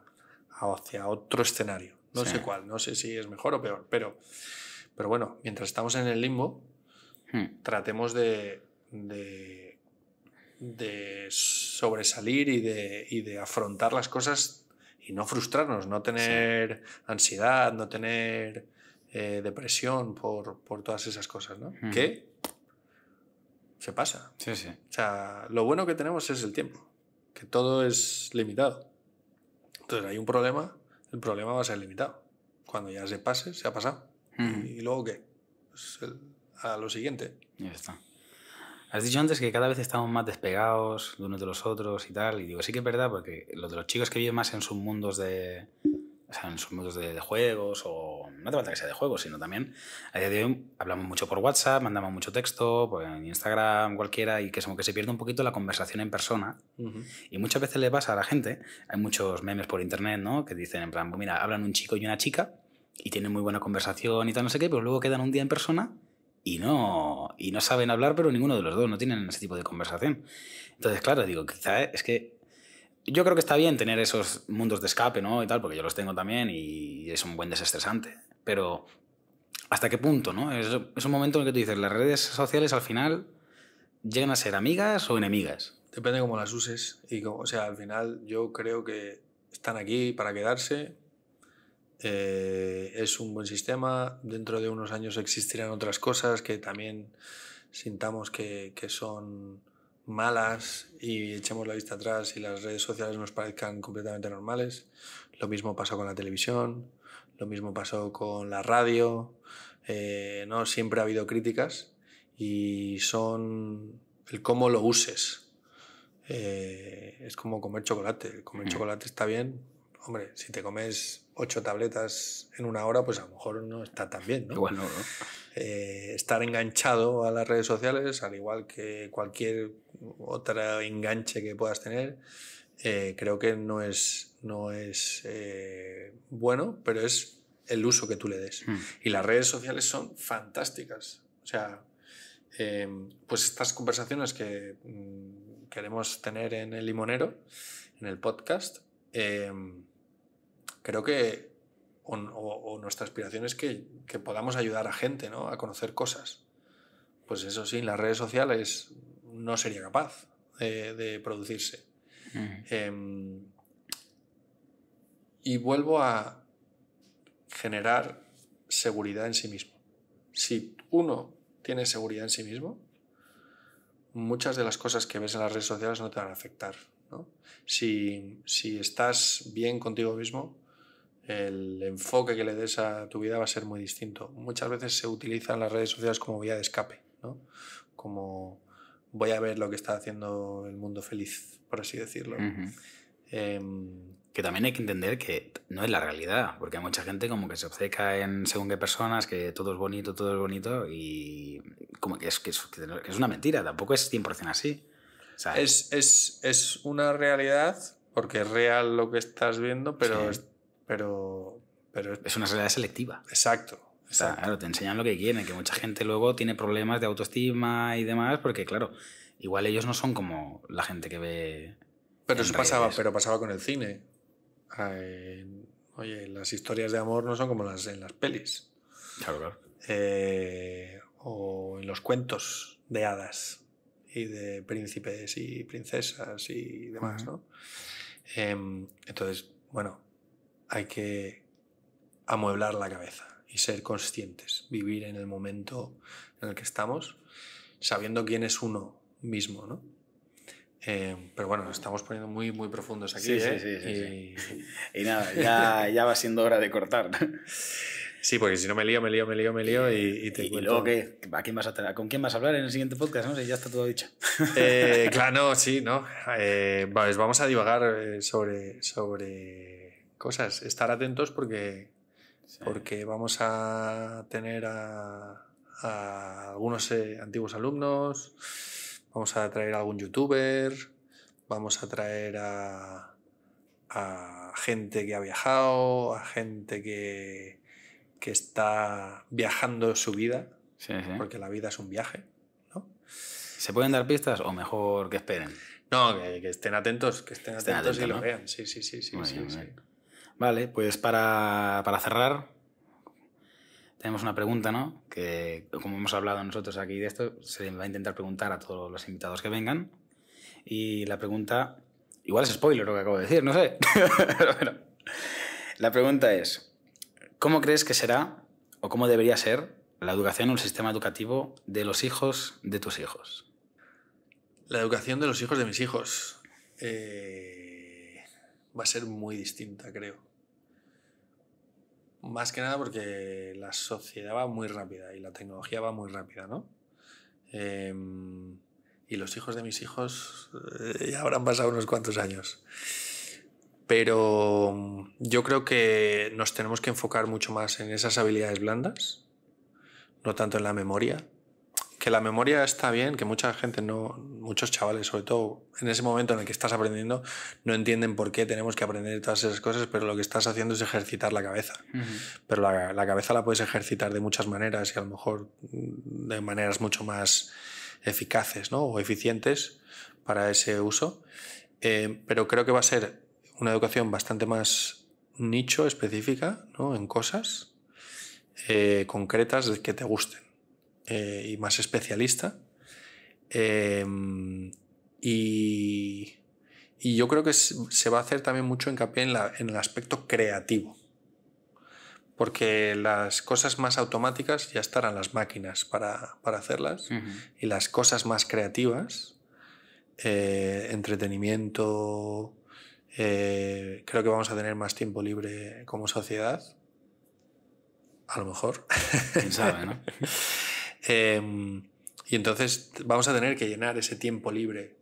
hacia otro escenario. No Sí. sé cuál, no sé si es mejor o peor, pero bueno, mientras estamos en el limbo, tratemos de sobresalir y de afrontar las cosas y no frustrarnos, no tener ansiedad, no tener depresión por todas esas cosas, ¿no? Que se pasa. Sí, sí. O sea, lo bueno que tenemos es el tiempo, que todo es limitado. Entonces hay un problema, el problema va a ser limitado. Cuando ya se pase, se ha pasado. ¿Y luego qué? Pues a lo siguiente. Ya está. Has dicho antes que cada vez estamos más despegados de unos de los otros y tal, y digo, sí que es verdad, porque lo de los chicos que viven más en sus mundos de... O sea, en sus mundos de juegos, o no te falta que sea de juegos, sino también a día de hoy hablamos mucho por WhatsApp, mandamos mucho texto, pues en Instagram, cualquiera, y que es como que se pierde un poquito la conversación en persona. Y muchas veces le pasa a la gente, hay muchos memes por internet, ¿no? Que dicen en plan, pues mira, hablan un chico y una chica y tienen muy buena conversación y tal, no sé qué, pero luego quedan un día en persona y no saben hablar, pero ninguno de los dos, no tienen ese tipo de conversación. Entonces, claro, digo, quizá es que yo creo que está bien tener esos mundos de escape, ¿no? Y tal, porque yo los tengo también y es un buen desestresante. Pero ¿hasta qué punto, no? Es un momento en el que tú dices, las redes sociales al final llegan a ser amigas o enemigas. Depende cómo las uses. O sea, al final yo creo que están aquí para quedarse. Es un buen sistema. Dentro de unos años existirán otras cosas que también sintamos que son malas y echemos la vista atrás y las redes sociales nos parezcan completamente normales. Lo mismo pasó con la televisión, lo mismo pasó con la radio. No siempre ha habido críticas y son el cómo lo uses. Es como comer chocolate. Comer chocolate está bien. Hombre, si te comes 8 tabletas en una hora, pues a lo mejor no está tan bien, ¿no? Qué bueno, ¿no? Estar enganchado a las redes sociales, al igual que cualquier otro enganche que puedas tener, creo que no es bueno, pero es el uso que tú le des. Y las redes sociales son fantásticas. O sea, pues estas conversaciones que queremos tener en el limonero, en el podcast, creo que o nuestra aspiración es que podamos ayudar a gente, ¿no? A conocer cosas. Pues eso sí, en las redes sociales no sería capaz de producirse. Y vuelvo a generar seguridad en sí mismo. Si uno tiene seguridad en sí mismo, muchas de las cosas que ves en las redes sociales no te van a afectar, ¿no? Si estás bien contigo mismo, el enfoque que le des a tu vida va a ser muy distinto. Muchas veces se utilizan las redes sociales como vía de escape, ¿no? Como voy a ver lo que está haciendo el mundo feliz, por así decirlo. Que también hay que entender que no es la realidad, porque hay mucha gente como que se obceca en según qué personas, que todo es bonito y como que es una mentira, tampoco es 100% así. O sea, es una realidad, porque es real lo que estás viendo, pero sí. pero es una realidad selectiva. Exacto. O sea, claro, te enseñan lo que quieren, que mucha gente luego tiene problemas de autoestima y demás, porque claro, igual ellos no son como la gente que ve. Pero eso pasaba con el cine. Oye, las historias de amor no son como las en las pelis. Claro. O en los cuentos de hadas y de príncipes y princesas y demás, ¿no? Entonces, bueno, hay que amueblar la cabeza y ser conscientes, vivir en el momento en el que estamos, sabiendo quién es uno mismo, ¿no? Pero bueno, nos estamos poniendo muy, muy profundos aquí. Sí. Y nada, ya va siendo hora de cortar. Sí, porque si no me lío y te cuento. ¿Y luego qué? ¿Con quién vas a hablar en el siguiente podcast? ¿No? Si ya está todo dicho. Claro, no, sí, ¿no? Pues vamos a divagar sobre cosas. Estar atentos porque vamos a tener a algunos antiguos alumnos, vamos a traer a algún youtuber, vamos a traer a gente que ha viajado, a gente que está viajando su vida, porque la vida es un viaje, ¿no? ¿Se pueden dar pistas o mejor que esperen? No, que estén atentos, y lo ¿no? vean. Sí. Bien. Vale, pues para cerrar, tenemos una pregunta, ¿no? Que, como hemos hablado nosotros aquí de esto, se va a intentar preguntar a todos los invitados que vengan. Y la pregunta, igual es spoiler lo que acabo de decir, no sé. Pero bueno, la pregunta es, ¿cómo crees que será o cómo debería ser la educación o el sistema educativo de los hijos de tus hijos? La educación de los hijos de mis hijos va a ser muy distinta, creo. Más que nada porque la sociedad va muy rápida y la tecnología va muy rápida, ¿no? Y los hijos de mis hijos ya habrán pasado unos cuantos años. Pero yo creo que nos tenemos que enfocar mucho más en esas habilidades blandas, no tanto en la memoria. Que la memoria está bien, que mucha gente muchos chavales, sobre todo en ese momento en el que estás aprendiendo, no entienden por qué tenemos que aprender todas esas cosas, pero lo que estás haciendo es ejercitar la cabeza. Pero la cabeza la puedes ejercitar de muchas maneras y a lo mejor de maneras mucho más eficaces, ¿no? O eficientes para ese uso. Pero creo que va a ser una educación bastante más nicho, específica, ¿no? En cosas concretas que te gusten. Y más especialista. Y yo creo que se va a hacer también mucho hincapié en el aspecto creativo. Porque las cosas más automáticas ya estarán las máquinas para hacerlas. Y las cosas más creativas, entretenimiento, creo que vamos a tener más tiempo libre como sociedad. A lo mejor. ¿Quién sabe, no? Y entonces vamos a tener que llenar ese tiempo libre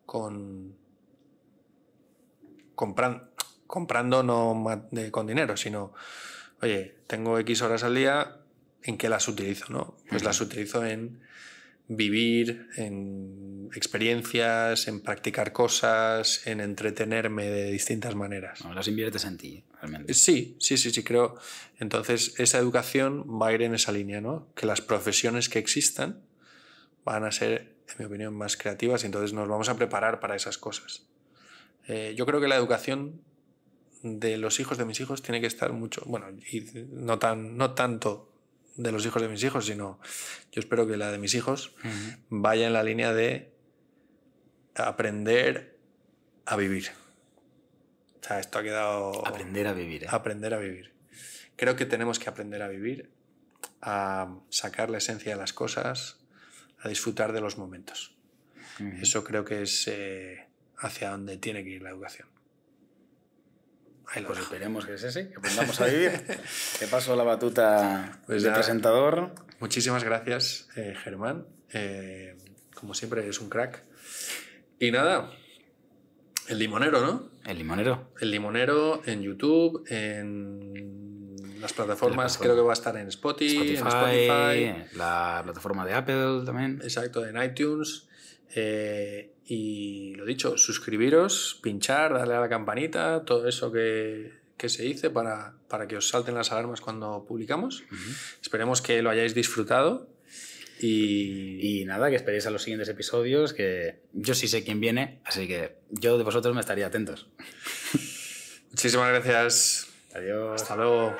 comprando no con dinero, sino, oye, tengo X horas al día, ¿en qué las utilizo, no? Pues las utilizo en vivir, en experiencias, en practicar cosas, en entretenerme de distintas maneras. No, las inviertes en ti, realmente. Sí, creo. Entonces, esa educación va a ir en esa línea, ¿no? Que las profesiones que existan van a ser, en mi opinión, más creativas y entonces nos vamos a preparar para esas cosas. Yo creo que la educación de los hijos de mis hijos tiene que estar mucho, bueno, y no tanto de los hijos de mis hijos, sino yo espero que la de mis hijos vaya en la línea de aprender a vivir. O sea, esto ha quedado... Aprender a vivir. Aprender a vivir. Creo que tenemos que aprender a vivir, a sacar la esencia de las cosas, a disfrutar de los momentos. Eso creo que es hacia donde tiene que ir la educación. Ahí pues esperemos que es ese, que aprendamos a vivir. Te paso la batuta pues de presentador. Muchísimas gracias, Germán. Como siempre, eres un crack. Y nada, El Limonero, ¿no? El Limonero. El Limonero en YouTube, en las plataformas, creo que va a estar en Spotify, la plataforma de Apple también. Exacto, en iTunes. Y lo dicho, suscribiros, pinchar, darle a la campanita, todo eso que se dice para que os salten las alarmas cuando publicamos. Esperemos que lo hayáis disfrutado. Y nada, que esperéis a los siguientes episodios, que yo sí sé quién viene, así que yo de vosotros me estaría atentos. Muchísimas gracias. Adiós. Hasta luego.